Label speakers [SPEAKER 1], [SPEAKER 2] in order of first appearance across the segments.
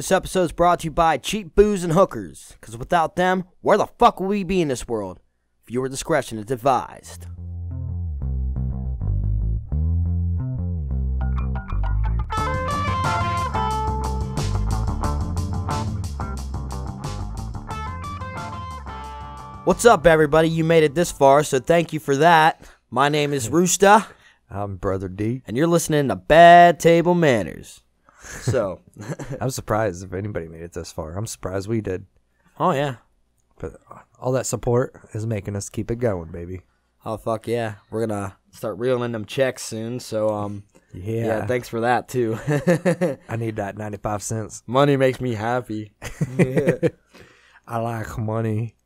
[SPEAKER 1] This episode is brought to you by Cheap Booze and Hookers, because without them, where the fuck would we be in this world? Viewer discretion is advised. What's up, everybody? You made it this far, so thank you for that. My name is Rooster.
[SPEAKER 2] I'm Brother D.
[SPEAKER 1] And you're listening to Bad Table Manners. So,
[SPEAKER 2] I'm surprised if anybody made it this far. I'm surprised we did.
[SPEAKER 1] Oh, yeah.
[SPEAKER 2] But all that support is making us keep it going, baby.
[SPEAKER 1] Oh, fuck yeah. We're going to start reeling in them checks soon, so,
[SPEAKER 2] yeah,
[SPEAKER 1] thanks for that, too.
[SPEAKER 2] I need that 95 cents.
[SPEAKER 1] Money makes me happy.
[SPEAKER 2] I like money.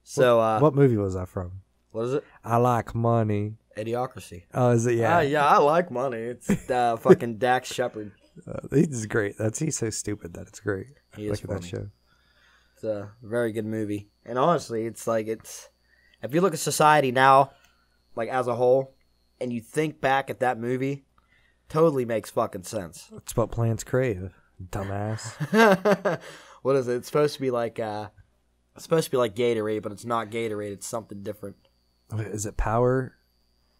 [SPEAKER 1] So,
[SPEAKER 2] what movie was that from?
[SPEAKER 1] What is it?
[SPEAKER 2] I like money.
[SPEAKER 1] Idiocracy.
[SPEAKER 2] Oh, is it? Yeah.
[SPEAKER 1] Yeah, I like money. It's fucking Dax Shepard.
[SPEAKER 2] He's great. He's so stupid that it's great.
[SPEAKER 1] He is
[SPEAKER 2] Look at
[SPEAKER 1] funny.
[SPEAKER 2] that show.
[SPEAKER 1] It's a very good movie. And honestly, it's if you look at society now, like as a whole, and you think back at that movie, totally makes fucking sense.
[SPEAKER 2] It's what plants crave, dumbass.
[SPEAKER 1] What is it? It's supposed to be like Gatorade, but it's not Gatorade. It's something different.
[SPEAKER 2] Is it power?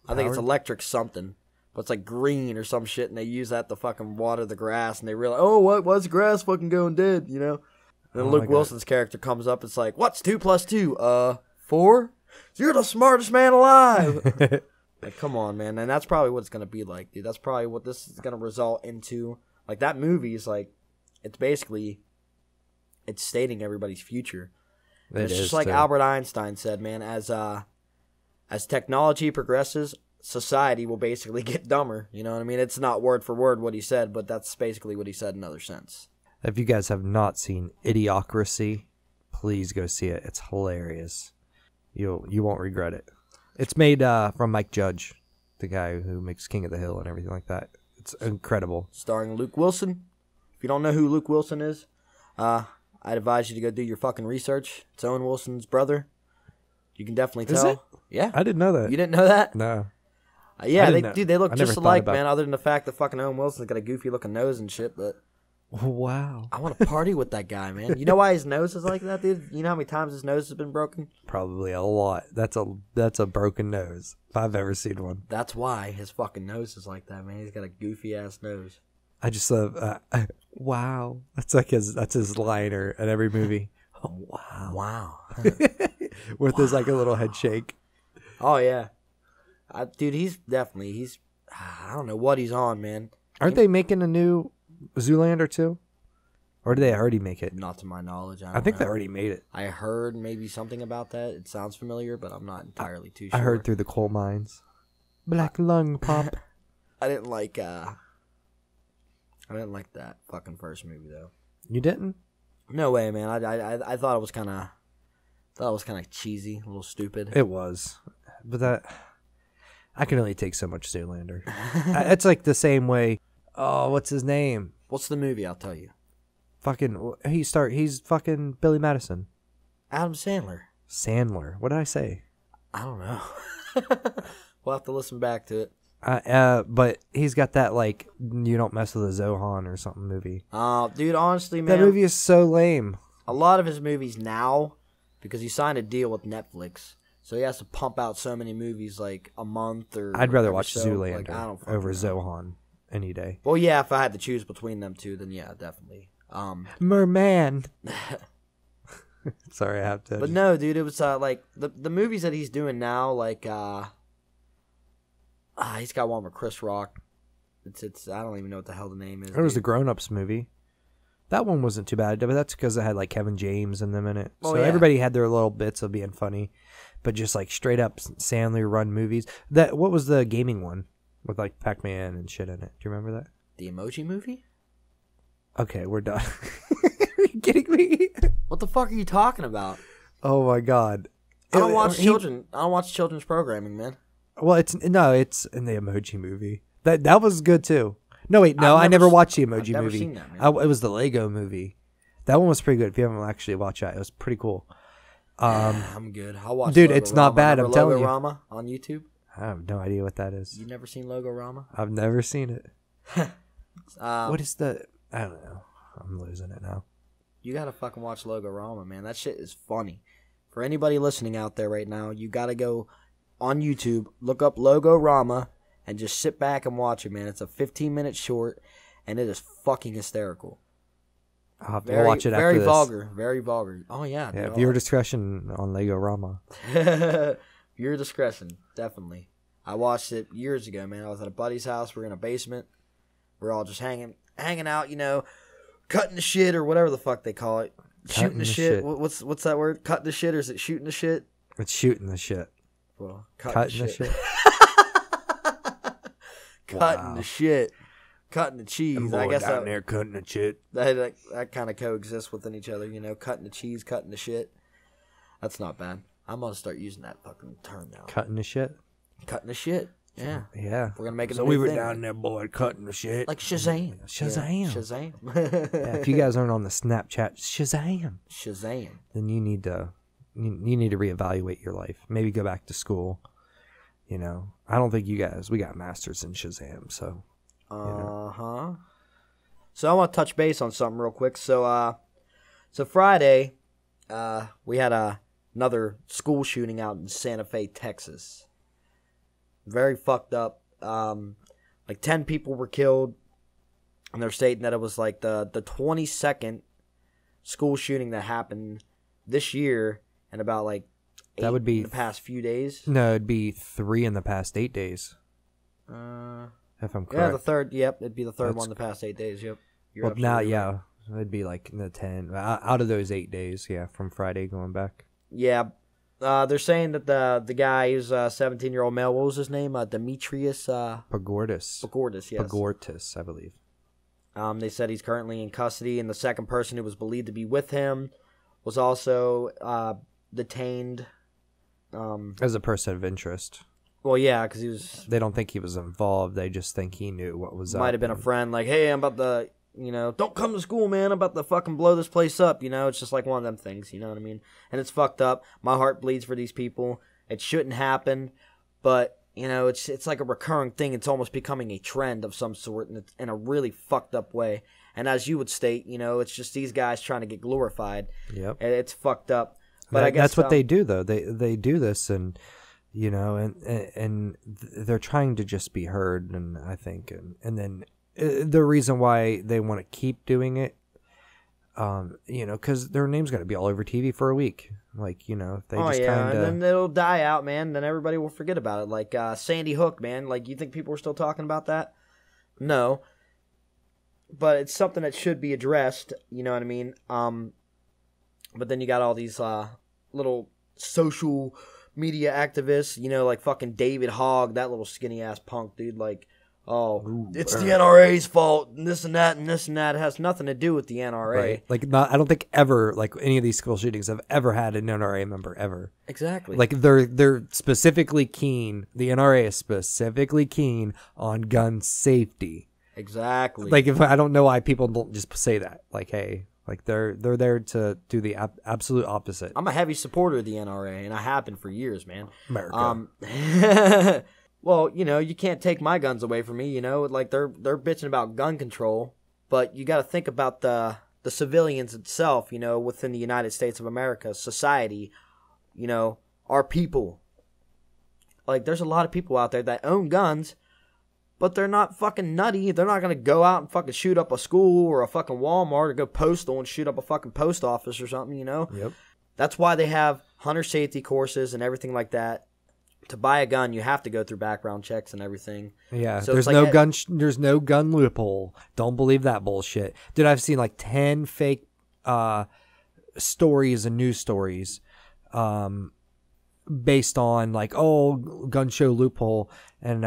[SPEAKER 1] I think it's electric something, but it's like green or some shit, and they use that to fucking water the grass, and they realize, oh, why's the grass fucking going dead, you know? And then Luke Wilson's character comes up, it's like, what's 2 + 2? 4? You're the smartest man alive! Like, come on, man, and that's probably what it's gonna be like, dude. That's probably what this is gonna result into. Like, that movie is like, it's stating everybody's future. It's just like Albert Einstein said, man, as technology progresses, society will basically get dumber. You know what I mean? It's not word for word what he said, but that's basically what he said in another sense.
[SPEAKER 2] If you guys have not seen Idiocracy, please go see it. It's hilarious. You won't regret it. It's made from Mike Judge, the guy who makes King of the Hill and everything like that. It's incredible.
[SPEAKER 1] Starring Luke Wilson. If you don't know who Luke Wilson is, I'd advise you to go do your fucking research. It's Owen Wilson's brother. You can definitely tell.
[SPEAKER 2] Is it?
[SPEAKER 1] Yeah.
[SPEAKER 2] I didn't know that.
[SPEAKER 1] You didn't know that?
[SPEAKER 2] No.
[SPEAKER 1] Yeah, they look just alike, man,
[SPEAKER 2] it.
[SPEAKER 1] other than the fact that fucking Owen Wilson's got a goofy looking nose and shit, but
[SPEAKER 2] Wow.
[SPEAKER 1] I want to party with that guy, man. You know why his nose is like that, dude? You know how many times his nose has been broken?
[SPEAKER 2] Probably a lot. That's a broken nose, if I've ever seen one.
[SPEAKER 1] That's why his fucking nose is like that, man. He's got a goofy ass nose.
[SPEAKER 2] I just love, wow. That's his liner in every movie. Oh, wow.
[SPEAKER 1] Wow.
[SPEAKER 2] With his like a little head shake.
[SPEAKER 1] Oh, yeah. Dude, he's I don't know what he's on, man.
[SPEAKER 2] Aren't they making a new Zoolander too? Or did they already make it?
[SPEAKER 1] Not to my knowledge.
[SPEAKER 2] I think they already made it.
[SPEAKER 1] I heard maybe something about that. It sounds familiar, but I'm not entirely too sure.
[SPEAKER 2] I heard through the coal mines. Black lung pop.
[SPEAKER 1] I didn't like that fucking first movie though.
[SPEAKER 2] You didn't?
[SPEAKER 1] No way, man. I thought it was kind of cheesy, a little stupid.
[SPEAKER 2] It was, but I can only take so much Zoolander. It's like the same way. Oh, what's his name?
[SPEAKER 1] What's the movie? I'll tell you.
[SPEAKER 2] He's fucking Billy Madison.
[SPEAKER 1] Adam Sandler.
[SPEAKER 2] Sandler. What did I say?
[SPEAKER 1] I don't know. We'll have to listen back to it.
[SPEAKER 2] But he's got that like you don't mess with a Zohan or something movie.
[SPEAKER 1] Dude, honestly, man,
[SPEAKER 2] that movie is so lame.
[SPEAKER 1] A lot of his movies now, because he signed a deal with Netflix, so he has to pump out so many movies like a month or.
[SPEAKER 2] I'd rather watch
[SPEAKER 1] Zoolander
[SPEAKER 2] over Zohan any day.
[SPEAKER 1] Well, yeah, if I had to choose between them two, then yeah, definitely.
[SPEAKER 2] Merman. Sorry, I have to.
[SPEAKER 1] But no, dude, it was like the movies that he's doing now, like he's got one with Chris Rock. It's I don't even know what the hell the name is.
[SPEAKER 2] It was the Grown Ups movie. That one wasn't too bad, but that's because it had like Kevin James and them in it. So everybody had their little bits of being funny, but just like straight up Sandler run movies. What was the gaming one with like Pac-Man and shit in it? Do you remember that?
[SPEAKER 1] The Emoji Movie?
[SPEAKER 2] Okay, we're done. Are you kidding me?
[SPEAKER 1] What the fuck are you talking about?
[SPEAKER 2] Oh my god!
[SPEAKER 1] I don't watch children's programming, man.
[SPEAKER 2] Well, it's in the Emoji Movie. That was good too. No, wait, no, I never watched the Emoji Movie. I've never seen that, man. It was the Lego Movie. That one was pretty good. If you haven't actually watched that, it was pretty cool.
[SPEAKER 1] I'm good. I'll watch.
[SPEAKER 2] Dude, it's not bad. I'm telling you.
[SPEAKER 1] Logorama on YouTube.
[SPEAKER 2] I have no idea what that is.
[SPEAKER 1] You never seen Logorama?
[SPEAKER 2] I've never seen it. What is the? I don't know. I'm losing it now.
[SPEAKER 1] You gotta fucking watch Logorama, man. That shit is funny. For anybody listening out there right now, you gotta go on YouTube, look up Logorama, and just sit back and watch it, man. It's a 15-minute short, and it is fucking hysterical.
[SPEAKER 2] I'll have to watch it after
[SPEAKER 1] this. Very vulgar. Oh, yeah.
[SPEAKER 2] Yeah, viewer discretion on Logorama.
[SPEAKER 1] Viewer discretion, definitely. I watched it years ago, man. I was at a buddy's house. We're in a basement. We're all just hanging out, you know, cutting the shit or whatever the fuck they call it. Shooting the shit. What's that word? Cutting the shit, or is it shooting the shit?
[SPEAKER 2] It's shooting the shit.
[SPEAKER 1] Well,
[SPEAKER 2] cutting the shit.
[SPEAKER 1] Cutting the shit. Cutting the cheese. I guess
[SPEAKER 2] down there cutting the shit.
[SPEAKER 1] That kind of coexists within each other, you know. Cutting the cheese, cutting the shit. That's not bad. I'm gonna start using that fucking term now.
[SPEAKER 2] Cutting the shit.
[SPEAKER 1] Cutting the shit. Yeah.
[SPEAKER 2] Yeah.
[SPEAKER 1] We're gonna make it.
[SPEAKER 2] So we were down there, boy, cutting the shit.
[SPEAKER 1] Like Shazam.
[SPEAKER 2] Shazam.
[SPEAKER 1] Yeah, Shazam.
[SPEAKER 2] Yeah, if you guys aren't on the Snapchat
[SPEAKER 1] Shazam,
[SPEAKER 2] then you need to reevaluate your life. Maybe go back to school. You know, I don't think we got masters in Shazam, so.
[SPEAKER 1] So I want to touch base on something real quick. So Friday, we had another school shooting out in Santa Fe, Texas. Very fucked up. Like 10 people were killed, and they're stating that it was like the 22nd school shooting that happened this year, and about like 8
[SPEAKER 2] that would be
[SPEAKER 1] in the past few days.
[SPEAKER 2] No, it'd be 3 in the past 8 days. If I'm correct.
[SPEAKER 1] Yeah, the third. Yep, it'd be the third one in the past 8 days. Yep.
[SPEAKER 2] Well, now, yeah, it'd be like in the 10 out of those 8 days. Yeah, from Friday going back.
[SPEAKER 1] Yeah. They're saying that the guy who's a 17-year-old male, what was his name? Demetrius
[SPEAKER 2] Pagortis.
[SPEAKER 1] Pagortis, yes.
[SPEAKER 2] Pagortis, I believe.
[SPEAKER 1] They said he's currently in custody, and the second person who was believed to be with him was also detained.
[SPEAKER 2] As a person of interest.
[SPEAKER 1] Well, yeah, because he was...
[SPEAKER 2] They don't think he was involved. They just think he knew what was up.
[SPEAKER 1] Might have been a friend, like, hey, I'm about to... You know, don't come to school, man. I'm about to fucking blow this place up. You know, it's just like one of them things. You know what I mean? And it's fucked up. My heart bleeds for these people. It shouldn't happen, but you know, it's like a recurring thing. It's almost becoming a trend of some sort, and it's in a really fucked up way. And as you would state, you know, it's just these guys trying to get glorified.
[SPEAKER 2] Yep,
[SPEAKER 1] and it's fucked up. But I guess
[SPEAKER 2] that's what they do, though. They do this, and you know, and they're trying to just be heard, and I think, and then. The reason why they want to keep doing it, you know, because their name's going to be all over TV for a week. Like, you know, they just kind of...
[SPEAKER 1] and then it'll die out, man. Then everybody will forget about it. Like Sandy Hook, man. Like, you think people are still talking about that? No. But it's something that should be addressed. You know what I mean? But then you got all these little social media activists, you know, like fucking David Hogg, that little skinny-ass punk, dude, like... Oh, it's the NRA's fault, and this and that, and this and that. It has nothing to do with the NRA.
[SPEAKER 2] Right. Like, I don't think ever, like, any of these school shootings have ever had an NRA member, ever.
[SPEAKER 1] Exactly.
[SPEAKER 2] Like, they're specifically keen, the NRA is specifically keen on gun safety.
[SPEAKER 1] Exactly.
[SPEAKER 2] Like, I don't know why people don't just say that. Like, hey, like, they're there to do the absolute opposite.
[SPEAKER 1] I'm a heavy supporter of the NRA, and I have been for years, man.
[SPEAKER 2] America.
[SPEAKER 1] Well, you know, you can't take my guns away from me, you know, like they're bitching about gun control, but you got to think about the civilians itself, you know, within the United States of America, society, you know, our people. Like, there's a lot of people out there that own guns, but they're not fucking nutty. They're not going to go out and fucking shoot up a school or a fucking Walmart or go postal and shoot up a fucking post office or something, you know?
[SPEAKER 2] Yep.
[SPEAKER 1] That's why they have hunter safety courses and everything like that. To buy a gun, you have to go through background checks and everything.
[SPEAKER 2] Yeah, so there's no gun loophole. Don't believe that bullshit. Dude, I've seen like 10 fake stories and news stories based on like, oh, gun show loophole. And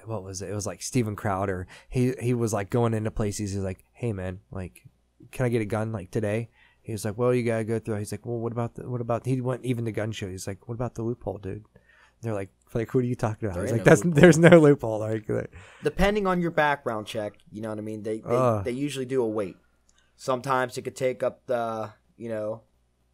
[SPEAKER 2] what was it? It was like Steven Crowder. He was like going into places. He's like, hey man, like, can I get a gun like today? He was like, well, you gotta go through. He's like, well, what about? He went even to gun show. He's like, what about the loophole, dude? They're like, what are you talking about? He's like, there's no loophole. Like,
[SPEAKER 1] depending on your background check, you know what I mean? They usually do a wait. Sometimes it could take up you know,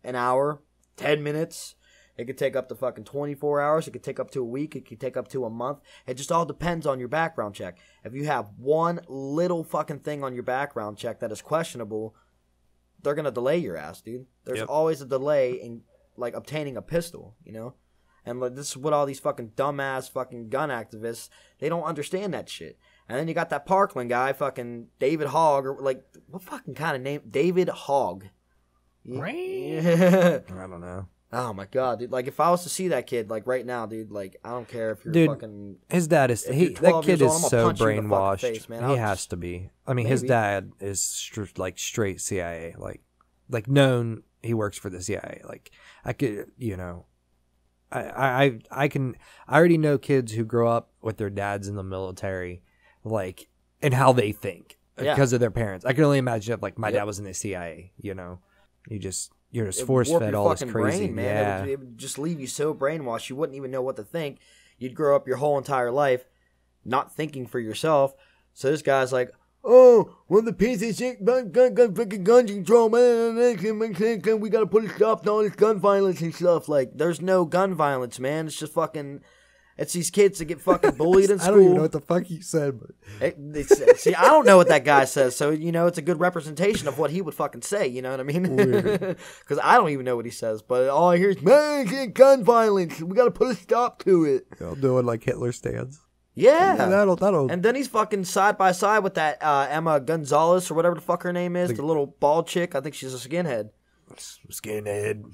[SPEAKER 1] an hour, 10 minutes. It could take up to fucking 24 hours. It could take up to a week. It could take up to a month. It just all depends on your background check. If you have one little fucking thing on your background check that is questionable, they're going to delay your ass, dude. There's always a delay in, like, obtaining a pistol, you know? And like, this is what all these fucking dumbass fucking gun activists, they don't understand that shit. And then you got that Parkland guy, fucking David Hogg, or like, what fucking kind of name? David Hogg.
[SPEAKER 2] Right? I don't know.
[SPEAKER 1] Oh my god, dude! Like, if I was to see that kid, like right now, dude, like I don't care if you're fucking.
[SPEAKER 2] His dad is that kid is so brainwashed. Face, man. He has to be. I mean, his dad is like straight CIA, like known. He works for the CIA. Like I could, you know, I already know kids who grow up with their dads in the military, like, and how they think because of their parents. I can only imagine if like my dad was in the CIA. You know, you're just force fed all this crazy,
[SPEAKER 1] brain, man. It would just leave you so brainwashed you wouldn't even know what to think. You'd grow up your whole entire life not thinking for yourself. So this guy's like, oh, well, the piece of shit, gun control, man. We gotta put a stop to all this gun violence and stuff. Like, there's no gun violence, man. It's just fucking. It's these kids that get fucking bullied in school.
[SPEAKER 2] I don't even know what the fuck you said, but
[SPEAKER 1] see, I don't know what that guy says, so you know it's a good representation of what he would fucking say. You know what I mean? Because I don't even know what he says, but all I hear is man, gun violence. We got to put a stop to it.
[SPEAKER 2] I'll do it like Hitler stands.
[SPEAKER 1] Yeah,
[SPEAKER 2] that'll.
[SPEAKER 1] And then he's fucking side by side with that Emma Gonzalez or whatever the fuck her name is, the little bald chick. I think she's a skinhead.
[SPEAKER 2] Skinhead.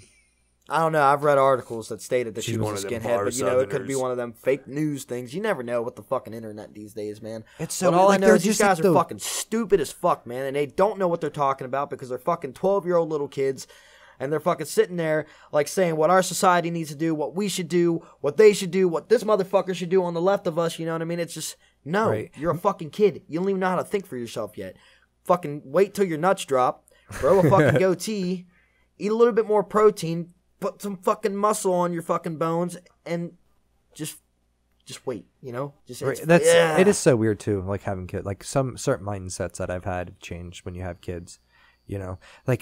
[SPEAKER 1] I don't know. I've read articles that stated that she was a skinhead, but you know, it could be one of them fake news things. You never know with the fucking internet these days, man.
[SPEAKER 2] It's so.
[SPEAKER 1] But all I know is these guys are fucking stupid as fuck, man, and they don't know what they're talking about because they're fucking 12-year-old little kids, and they're fucking sitting there like saying what our society needs to do, what we should do, what they should do, what this motherfucker should do on the left of us. You know what I mean? It's just You're a fucking kid. You don't even know how to think for yourself yet. Fucking wait till your nuts drop, grow a fucking goatee, eat a little bit more protein. Put some fucking muscle on your fucking bones and just wait, you know?
[SPEAKER 2] It is so weird too, like having kids. Like some certain mindsets that I've had have changed when you have kids, you know? Like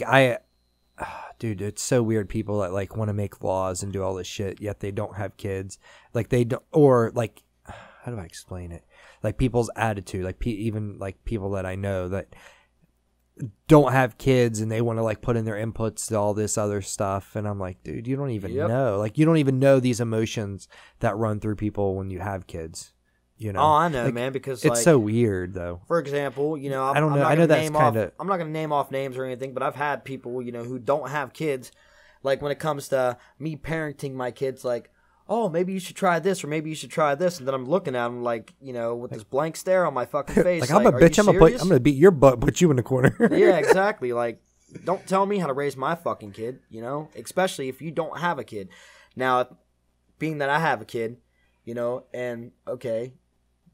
[SPEAKER 2] dude, it's so weird people that like want to make laws and do all this shit, yet they don't have kids. Like they don't, or like, how do I explain it? Like people's attitude, like even like people that I know that don't have kids and they want to like put in their inputs to all this other stuff, and I'm like, dude, you don't even know, like you don't even know these emotions that run through people when you have kids, you know?
[SPEAKER 1] Oh, I know,
[SPEAKER 2] like,
[SPEAKER 1] man, because
[SPEAKER 2] it's so weird though.
[SPEAKER 1] For example, you know,
[SPEAKER 2] I don't know. I know that's kind of.
[SPEAKER 1] I'm not gonna name off names or anything, but I've had people, you know, who don't have kids. Like when it comes to me parenting my kids, like, oh, maybe you should try this, or maybe you should try this, and then I'm looking at them like, you know, with this blank stare on my fucking face.
[SPEAKER 2] Like, I'm a bitch. I'm gonna beat your butt, put you in the corner.
[SPEAKER 1] Yeah, exactly. Like, don't tell me how to raise my fucking kid, you know, especially if you don't have a kid. Now, being that I have a kid, you know, and okay,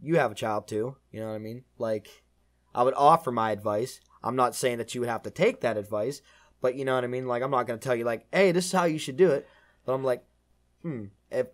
[SPEAKER 1] you have a child too, you know what I mean? Like, I would offer my advice. I'm not saying that you would have to take that advice, but you know what I mean? Like, I'm not gonna tell you like, hey, this is how you should do it. But I'm like, if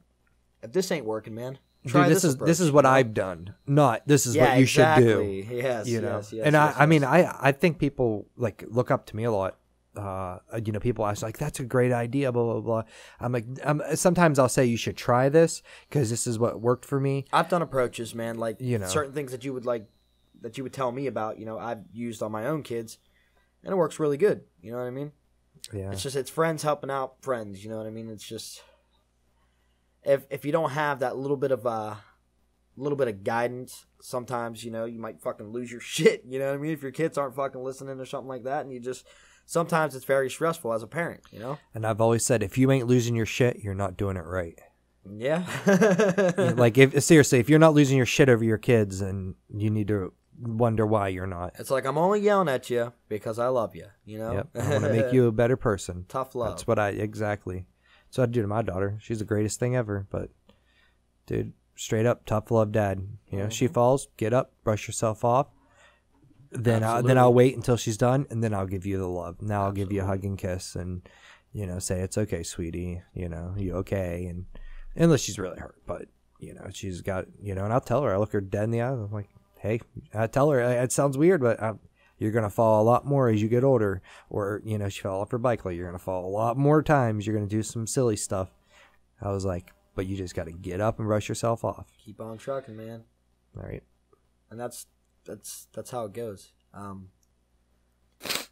[SPEAKER 1] this ain't working, man, try
[SPEAKER 2] dude,
[SPEAKER 1] this approach,
[SPEAKER 2] this is what I've done. Not this is what you should do.
[SPEAKER 1] Yes,
[SPEAKER 2] you know.
[SPEAKER 1] Yes,
[SPEAKER 2] and I mean, I think people like look up to me a lot. You know, people ask like, "That's a great idea." Blah blah blah. I'm like, sometimes I'll say you should try this because this is what worked for me.
[SPEAKER 1] I've done approaches, man. Like,
[SPEAKER 2] you know,
[SPEAKER 1] certain things that you would tell me about. You know, I've used on my own kids, and it works really good. You know what I mean?
[SPEAKER 2] Yeah.
[SPEAKER 1] It's friends helping out friends. You know what I mean? It's just. If you don't have that little bit of guidance, sometimes, you know, you might fucking lose your shit, you know what I mean? If your kids aren't fucking listening or something like that, and sometimes it's very stressful as a parent, you know?
[SPEAKER 2] And I've always said, if you ain't losing your shit, you're not doing it right.
[SPEAKER 1] Yeah.
[SPEAKER 2] Like, seriously, if you're not losing your shit over your kids, then you need to wonder why you're not.
[SPEAKER 1] It's like, I'm only yelling at you because I love you, you know?
[SPEAKER 2] Yep. I want to make you a better person.
[SPEAKER 1] Tough love.
[SPEAKER 2] That's what exactly. So I do to my daughter. She's the greatest thing ever. But, dude, straight up, tough love dad. You know, she falls, get up, brush yourself off. Then I'll wait until she's done, and then I'll give you the love. Now I'll give you a hug and kiss, and you know, say it's okay, sweetie. You know, you okay? And unless she's really hurt, but you know, she's got, you know, and I'll tell her. I look her dead in the eye. I'm like, hey, I tell her it sounds weird, but you're going to fall a lot more as you get older. Or, you know, she fell off her bike. Like, you're going to fall a lot more times. You're going to do some silly stuff. I was like, but you just got to get up and brush yourself off.
[SPEAKER 1] Keep on trucking, man.
[SPEAKER 2] All right.
[SPEAKER 1] And that's how it goes.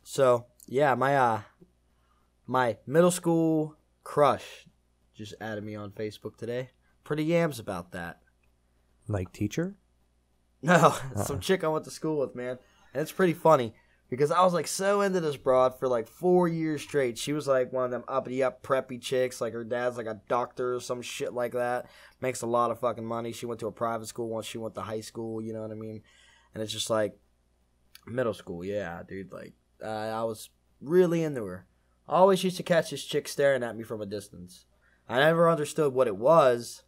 [SPEAKER 1] So yeah, my middle school crush just added me on Facebook today. Pretty yams about that.
[SPEAKER 2] Like teacher?
[SPEAKER 1] No, some chick I went to school with, man. And it's pretty funny because I was like so into this broad for like 4 years straight. She was like one of them uppity up preppy chicks. Like her dad's like a doctor or some shit like that. Makes a lot of fucking money. She went to a private school once she went to high school, you know what I mean? And it's just like middle school, yeah, dude. Like I was really into her. I always used to catch this chick staring at me from a distance. I never understood what it was.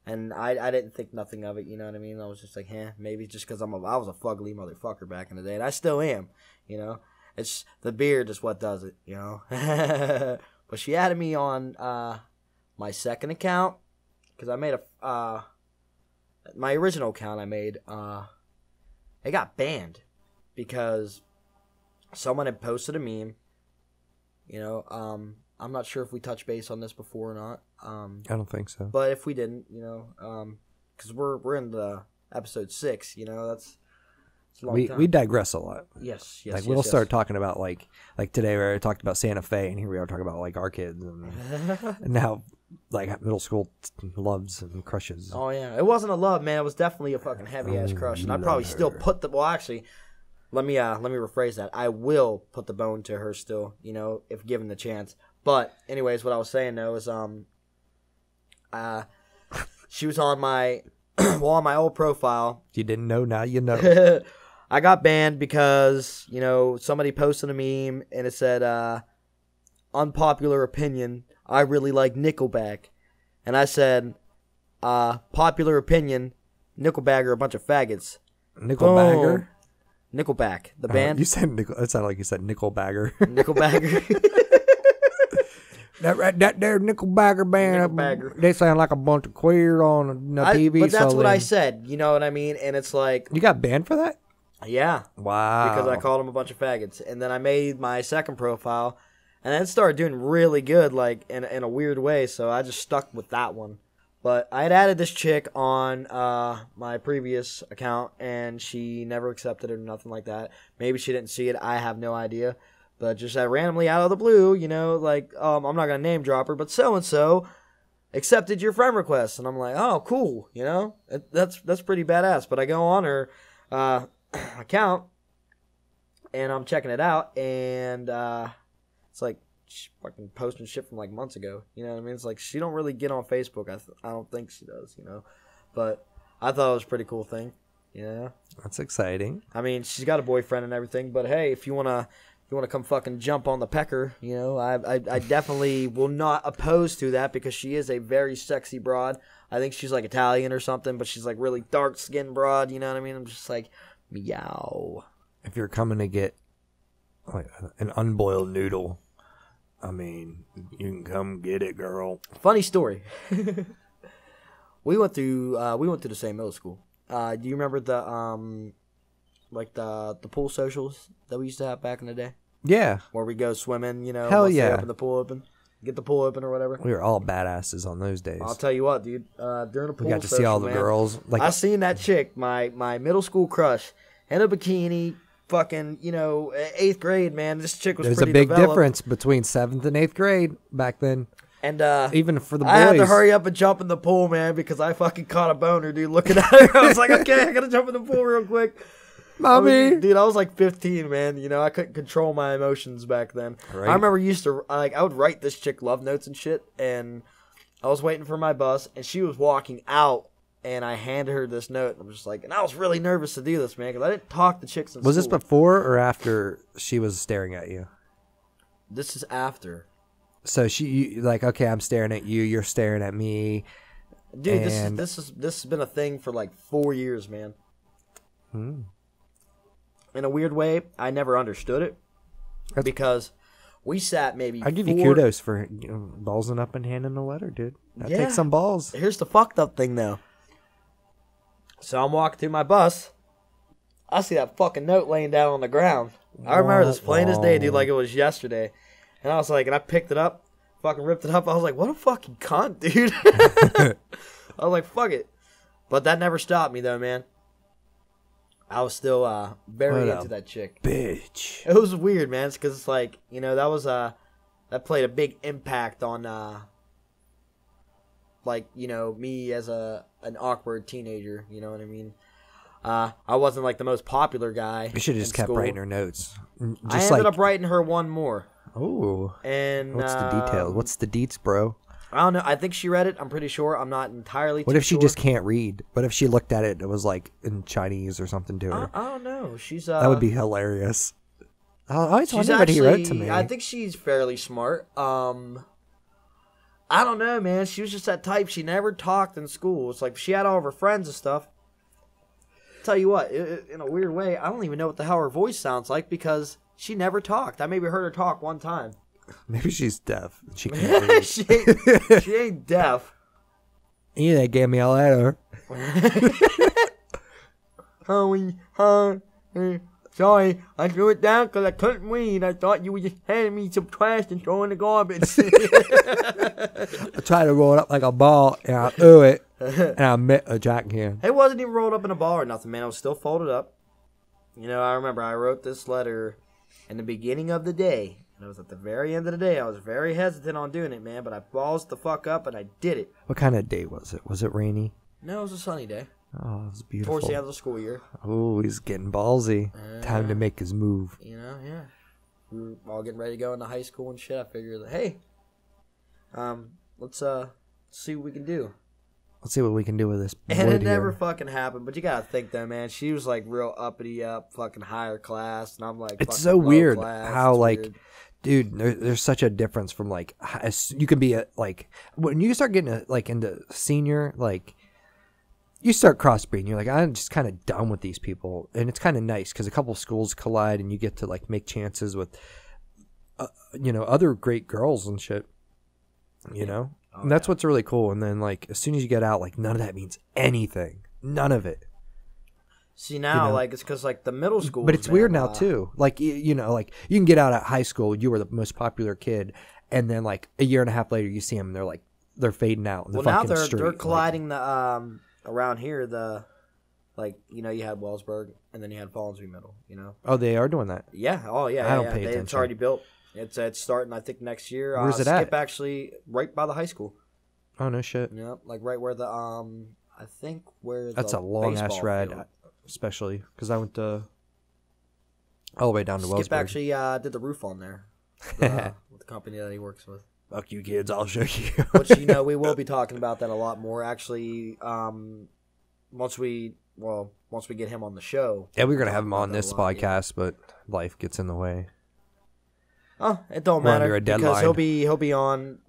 [SPEAKER 1] And I didn't think nothing of it, you know what I mean? I was just like, maybe just because I was a fugly motherfucker back in the day. And I still am, you know? It's the beard is what does it, you know? But she added me on my second account. Because I made my original account I made, it got banned. Because someone had posted a meme, you know, I'm not sure if we touched base on this before or not.
[SPEAKER 2] I don't think so.
[SPEAKER 1] But if we didn't, you know, because we're in the episode 6, you know, that's a long time.
[SPEAKER 2] We digress a lot.
[SPEAKER 1] Yes.
[SPEAKER 2] Like we'll start talking about like today where I talked about Santa Fe, and here we are talking about like our kids, and now like middle school loves and crushes.
[SPEAKER 1] Oh yeah, it wasn't a love, man. It was definitely a fucking heavy ass crush, and I probably still put the. Well, actually. Let me rephrase that. I will put the bone to her still, you know, if given the chance. But anyways, what I was saying though is she was on my on my old profile.
[SPEAKER 2] You didn't know, now you know.
[SPEAKER 1] I got banned because, you know, somebody posted a meme and it said unpopular opinion, I really like Nickelback. And I said popular opinion, Nickelback are a bunch of faggots.
[SPEAKER 2] Nickelbacker?
[SPEAKER 1] Nickelback, the band.
[SPEAKER 2] You said it sounded like you said Nickelbagger.
[SPEAKER 1] Nickelbacker.
[SPEAKER 2] that there Nickelbacker band.
[SPEAKER 1] Nickelbacker.
[SPEAKER 2] They sound like a bunch of queer on the TV.
[SPEAKER 1] But that's what I said. You know what I mean? And it's like
[SPEAKER 2] you got banned for that.
[SPEAKER 1] Yeah.
[SPEAKER 2] Wow.
[SPEAKER 1] Because I called them a bunch of faggots, and then I made my second profile, and then it started doing really good, like in a weird way. So I just stuck with that one. But I had added this chick on my previous account, and she never accepted it or nothing like that. Maybe she didn't see it. I have no idea. But just randomly out of the blue, you know, like, I'm not going to name drop her, but so-and-so accepted your friend request. And I'm like, oh, cool, you know? That's pretty badass. But I go on her account, and I'm checking it out, and it's like, fucking posting shit from like months ago, you know what I mean? It's like she don't really get on Facebook. I don't think she does, you know. But I thought it was a pretty cool thing, you know.
[SPEAKER 2] That's exciting.
[SPEAKER 1] I mean, she's got a boyfriend and everything, but hey, if you wanna come fucking jump on the pecker, you know, I definitely will not oppose to that because she is a very sexy broad. I think she's like Italian or something, but she's like really dark skinned broad, you know what I mean? I'm just like, meow.
[SPEAKER 2] If you're coming to get like an unboiled noodle, I mean, you can come get it, girl.
[SPEAKER 1] Funny story. We went to the same middle school. Do you remember the the pool socials that we used to have back in the day?
[SPEAKER 2] Yeah.
[SPEAKER 1] Where we go swimming, you know.
[SPEAKER 2] Hell yeah.
[SPEAKER 1] Open the pool open. Get the pool open or whatever.
[SPEAKER 2] We were all badasses on those days.
[SPEAKER 1] I'll tell you what, dude. During the pool,
[SPEAKER 2] we got to see all the girls.
[SPEAKER 1] Like I seen that chick, my middle school crush, in a bikini. Fucking, you know, 8th grade, man. This chick was pretty
[SPEAKER 2] There's a big
[SPEAKER 1] developed.
[SPEAKER 2] difference between 7th and 8th grade back then.
[SPEAKER 1] And
[SPEAKER 2] even for the boys.
[SPEAKER 1] I had to hurry up and jump in the pool, man, because I fucking caught a boner, dude, looking at her. I was like, okay, I gotta jump in the pool real quick.
[SPEAKER 2] Mommy.
[SPEAKER 1] I was like 15, man. You know, I couldn't control my emotions back then. Right. I remember I would write this chick love notes and shit, and I was waiting for my bus, and she was walking out. And I handed her this note. I'm just like, and I was really nervous to do this, man, because I didn't talk to chicks in school.
[SPEAKER 2] Was this before or after she was staring at you?
[SPEAKER 1] This is after.
[SPEAKER 2] So like, okay, I'm staring at you. You're staring at me.
[SPEAKER 1] Dude, this has been a thing for like 4 years, man. In a weird way, I never understood it because we sat maybe.
[SPEAKER 2] I give you kudos for ballsing up and handing a letter, dude. That takes some balls.
[SPEAKER 1] Here's the fucked up thing, though. So I'm walking through my bus. I see that fucking note laying down on the ground. I remember this plain as day, dude, like it was yesterday. And I was like, and I picked it up. fucking ripped it up. I was like, what a fucking cunt, dude. I was like, fuck it. But that never stopped me, though, man. I was still very into that chick.
[SPEAKER 2] Bitch.
[SPEAKER 1] It was weird, man. It's because it's like, you know, that played a big impact on, like, you know, me as an awkward teenager. You know what I mean? I wasn't like the most popular guy.
[SPEAKER 2] You should have just kept writing her notes.
[SPEAKER 1] I ended up writing her one more.
[SPEAKER 2] Oh.
[SPEAKER 1] And
[SPEAKER 2] what's the details? What's the deets, bro?
[SPEAKER 1] I don't know. I think she read it. I'm pretty sure. I'm not entirely
[SPEAKER 2] What if she just can't read? What if she looked at it and it was like in Chinese or something to her?
[SPEAKER 1] I don't know. She's
[SPEAKER 2] that would be hilarious. I always wondered what he wrote to me.
[SPEAKER 1] I think she's fairly smart. I don't know, man. She was just that type. She never talked in school. It's like she had all of her friends and stuff. Tell you what, in a weird way, I don't even know what the hell her voice sounds like because she never talked. I maybe heard her talk one time.
[SPEAKER 2] Maybe she's deaf. She can't read.
[SPEAKER 1] she ain't deaf.
[SPEAKER 2] Yeah, they gave me a letter.
[SPEAKER 1] Sorry, I threw it down because I couldn't read. I thought you were just handing me some trash and throwing the garbage.
[SPEAKER 2] I tried to roll it up like a ball, and I threw it, and I met a jack can.
[SPEAKER 1] It wasn't even rolled up in a ball or nothing, man. It was still folded up. You know, I remember I wrote this letter in the beginning of the day. And it was at the very end of the day. I was very hesitant on doing it, man, but I ballsed the fuck up and I did it.
[SPEAKER 2] What kind of day was it? Was it rainy?
[SPEAKER 1] No, it was a sunny day.
[SPEAKER 2] Oh, it was beautiful.
[SPEAKER 1] Towards the end of the school year.
[SPEAKER 2] Oh, he's getting ballsy. Time to make his move.
[SPEAKER 1] You know, yeah. We were all getting ready to go into high school and shit. I figured, hey, let's see what we can do.
[SPEAKER 2] Let's see what we can do with this.
[SPEAKER 1] And it never fucking happened. But you gotta think though, man. She was like real uppity up, fucking higher class, and I'm like,
[SPEAKER 2] it's so weird how
[SPEAKER 1] it's
[SPEAKER 2] like.
[SPEAKER 1] Weird.
[SPEAKER 2] Dude, there's such a difference from like you can be like when you start getting like into senior, like you start crossbreeding. You're like, I'm just kind of done with these people, and it's kind of nice because a couple schools collide and you get to like make chances with you know, other great girls and shit, you know. And that's what's really cool. And then like as soon as you get out, like none of that means anything, none of it.
[SPEAKER 1] See now, you know? Like it's because like the middle school,
[SPEAKER 2] but it's weird now too. Like you know, like you can get out at high school, you were the most popular kid, and then like a year and a half later, you see them, and they're fading out. In the
[SPEAKER 1] now
[SPEAKER 2] street.
[SPEAKER 1] they're colliding the around here the like you know you had Wellsburg and then you had Fallsview Middle. You know.
[SPEAKER 2] Oh, they are doing that.
[SPEAKER 1] Yeah. Oh yeah.
[SPEAKER 2] I don't pay attention.
[SPEAKER 1] It's already built. It's starting I think next year.
[SPEAKER 2] Where's it
[SPEAKER 1] Skip
[SPEAKER 2] at?
[SPEAKER 1] Actually, right by the high school.
[SPEAKER 2] Oh no shit.
[SPEAKER 1] Yeah, like right where the I think where
[SPEAKER 2] that's a long ass ride.
[SPEAKER 1] Field.
[SPEAKER 2] Especially because I went all the way down to Wellsburg.
[SPEAKER 1] Skip actually did the roof on there with the company that he works with.
[SPEAKER 2] Fuck you kids, I'll show you.
[SPEAKER 1] Which, you know, we will be talking about that a lot more. Actually, once we get him on the show.
[SPEAKER 2] Yeah, we're going to have him on this podcast, but life gets in the way.
[SPEAKER 1] Oh, it don't matter because he'll be on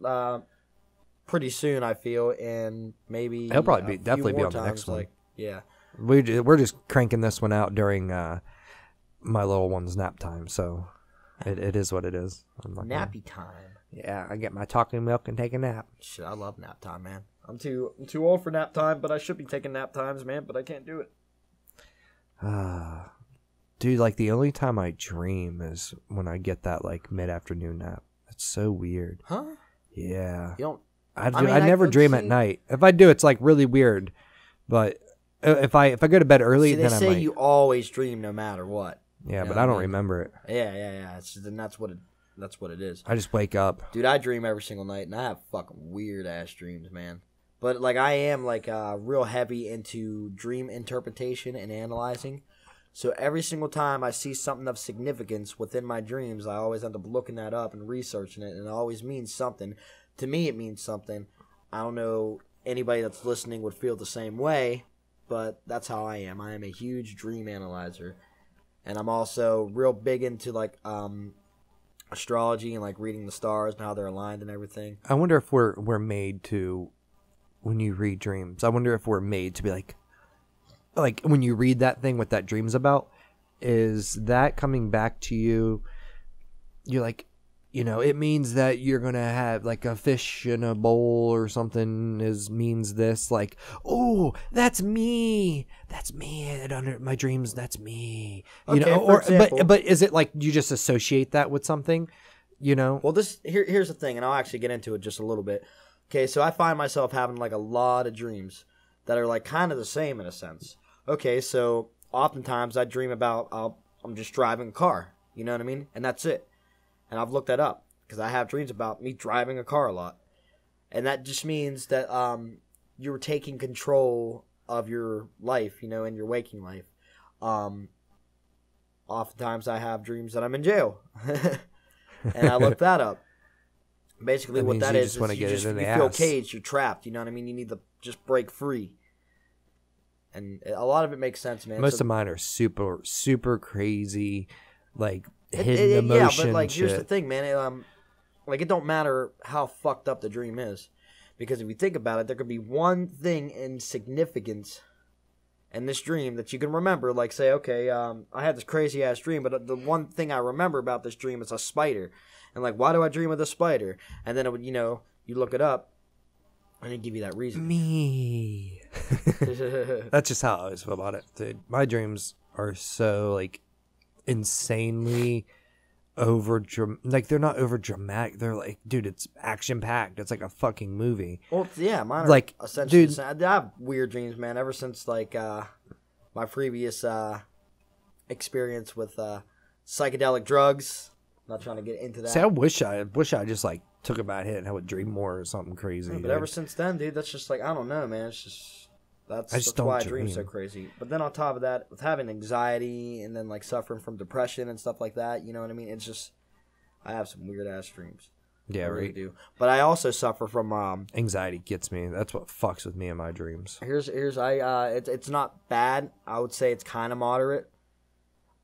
[SPEAKER 1] pretty soon, I feel, and maybe
[SPEAKER 2] he'll probably definitely be on the next one.
[SPEAKER 1] Like, yeah.
[SPEAKER 2] We're just cranking this one out during my little one's nap time, so it is what it is.
[SPEAKER 1] Nappy time.
[SPEAKER 2] Yeah, I get my chocolate milk and take a nap.
[SPEAKER 1] Shit, I love nap time, man. I'm too old for nap time, but I should be taking nap times, man. But I can't do it.
[SPEAKER 2] Dude, like the only time I dream is when I get that like mid-afternoon nap. It's so weird.
[SPEAKER 1] Huh?
[SPEAKER 2] Yeah.
[SPEAKER 1] You don't.
[SPEAKER 2] I never dream at night. If I do, it's like really weird. But if I go to bed early, then I might.
[SPEAKER 1] They say you always dream no matter what.
[SPEAKER 2] Yeah, but I don't remember it.
[SPEAKER 1] Yeah. Then that's what it is.
[SPEAKER 2] I just wake up.
[SPEAKER 1] Dude, I dream every single night, and I have fucking weird ass dreams, man. But like I am like real heavy into dream interpretation and analyzing. So every single time I see something of significance within my dreams, I always end up looking that up and researching it, and it always means something. To me, it means something. I don't know anybody that's listening would feel the same way, but that's how I am. I am a huge dream analyzer, and I'm also real big into like astrology and like reading the stars and how they're aligned and everything.
[SPEAKER 2] I wonder if we're made to, when you read dreams, I wonder if we're made to be like when you read that thing what that dream's about, is that coming back to you? You're like, you know, it means that you're gonna have like a fish in a bowl or something. Means this, like, oh, that's me. Under my dreams, that's me. You know,
[SPEAKER 1] for example,
[SPEAKER 2] but is it like you just associate that with something? you know?
[SPEAKER 1] Well, here's the thing, and I'll actually get into it just a little bit. Okay, so I find myself having like a lot of dreams that are like kind of the same in a sense. Okay, so oftentimes I dream about I'm just driving a car, you know what I mean? And that's it. And I've looked that up because I have dreams about me driving a car a lot. And that just means that you're taking control of your life, you know, in your waking life. Oftentimes I have dreams that I'm in jail. And I looked that up. Basically what that is you feel caged, you're trapped, you know what I mean? You need to just break free. And a lot of it makes sense, man.
[SPEAKER 2] Most of mine are super, super crazy, like hidden emotion. Yeah, but like
[SPEAKER 1] here's the thing, man. Like it don't matter how fucked up the dream is, because if you think about it, there could be one thing in significance in this dream that you can remember. Like say, okay, I had this crazy ass dream, but the one thing I remember about this dream is a spider, and like, why do I dream of the spider? And then it would, you know, you look it up. I didn't give you that reason.
[SPEAKER 2] Me. That's just how I always feel about it, dude. My dreams are so like insanely like they're not over dramatic. They're like, dude, it's action packed. It's like a fucking movie.
[SPEAKER 1] Well, yeah, mine are
[SPEAKER 2] like
[SPEAKER 1] essentially. Dude, I have weird dreams, man. Ever since like my previous experience with psychedelic drugs. I'm not trying to get into that.
[SPEAKER 2] See, I wish I just like took a bad hit and I would dream more or something crazy.
[SPEAKER 1] Yeah, but ever since then, dude, that's just like, I don't know, man. It's just that's why I dream so crazy. But then on top of that, with having anxiety and then like suffering from depression and stuff like that, you know what I mean? It's just, I have some weird ass dreams.
[SPEAKER 2] Yeah,
[SPEAKER 1] I really
[SPEAKER 2] right.
[SPEAKER 1] do. But I also suffer from
[SPEAKER 2] anxiety gets me. That's what fucks with me in my dreams.
[SPEAKER 1] It's not bad. I would say it's kind of moderate.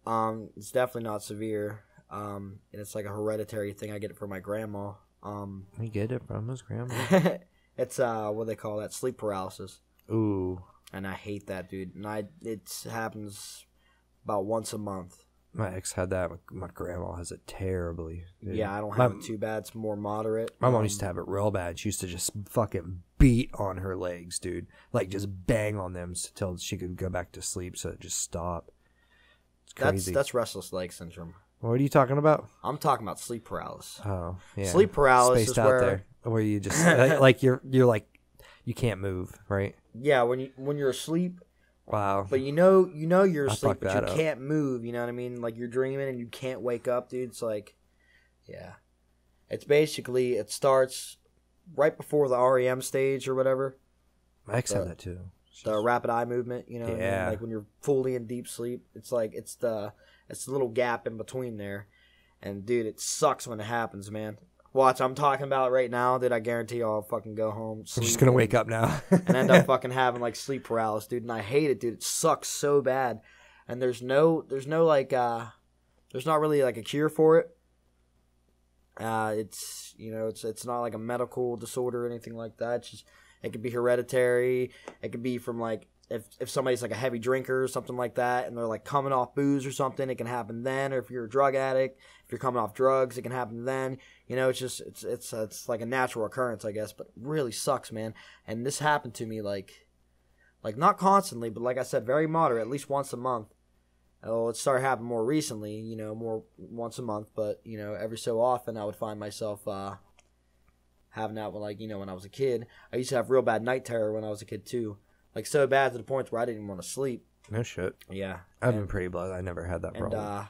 [SPEAKER 1] It's definitely not severe. And it's like a hereditary thing. I get it from my grandma.
[SPEAKER 2] I get it from his grandma.
[SPEAKER 1] It's what they call that, sleep paralysis.
[SPEAKER 2] Ooh.
[SPEAKER 1] And I hate that, dude. And it happens about once a month.
[SPEAKER 2] My ex had that. My grandma has it terribly. Dude.
[SPEAKER 1] Yeah, I don't have it too bad. It's more moderate.
[SPEAKER 2] My mom used to have it real bad. She used to just fucking beat on her legs, dude. Like just bang on them until she could go back to sleep. So it just stopped. It's crazy.
[SPEAKER 1] That's restless leg syndrome.
[SPEAKER 2] What are you talking about?
[SPEAKER 1] I'm talking about sleep paralysis.
[SPEAKER 2] Oh, yeah.
[SPEAKER 1] Sleep paralysis
[SPEAKER 2] spaced out where you just like you're like you can't move, right?
[SPEAKER 1] Yeah, when you're asleep.
[SPEAKER 2] Wow.
[SPEAKER 1] But you know you're asleep, but you can't move. You know what I mean? Like you're dreaming and you can't wake up, dude. It's like, yeah, it's basically it starts right before the REM stage or whatever.
[SPEAKER 2] My ex had that too.
[SPEAKER 1] The rapid eye movement, you know,
[SPEAKER 2] yeah.
[SPEAKER 1] What I mean? Like when you're fully in deep sleep, it's like it's the little gap in between there, and dude, it sucks when it happens, man. Watch, I'm talking about it right now, dude. I guarantee you I'll fucking go home.
[SPEAKER 2] I'm just gonna wake up now
[SPEAKER 1] and end up fucking having like sleep paralysis, dude. And I hate it, dude. It sucks so bad, and there's no like there's not really like a cure for it. It's it's not like a medical disorder or anything like that. It's just it could be hereditary. It could be from like if somebody's like a heavy drinker or something like that, and they're like coming off booze or something, it can happen then. Or if you're a drug addict, if you're coming off drugs, it can happen then. You know, it's just it's like a natural occurrence, I guess, but it really sucks, man. And this happened to me like not constantly, but like I said, very moderate, at least once a month. Oh, it started happening more recently, you know, more once a month, but you know, every so often I would find myself having that when when I was a kid. I used to have real bad night terror when I was a kid too. Like, so bad to the point where I didn't even want to sleep.
[SPEAKER 2] No shit.
[SPEAKER 1] Yeah.
[SPEAKER 2] I've been pretty blessed. I never had that problem.
[SPEAKER 1] And,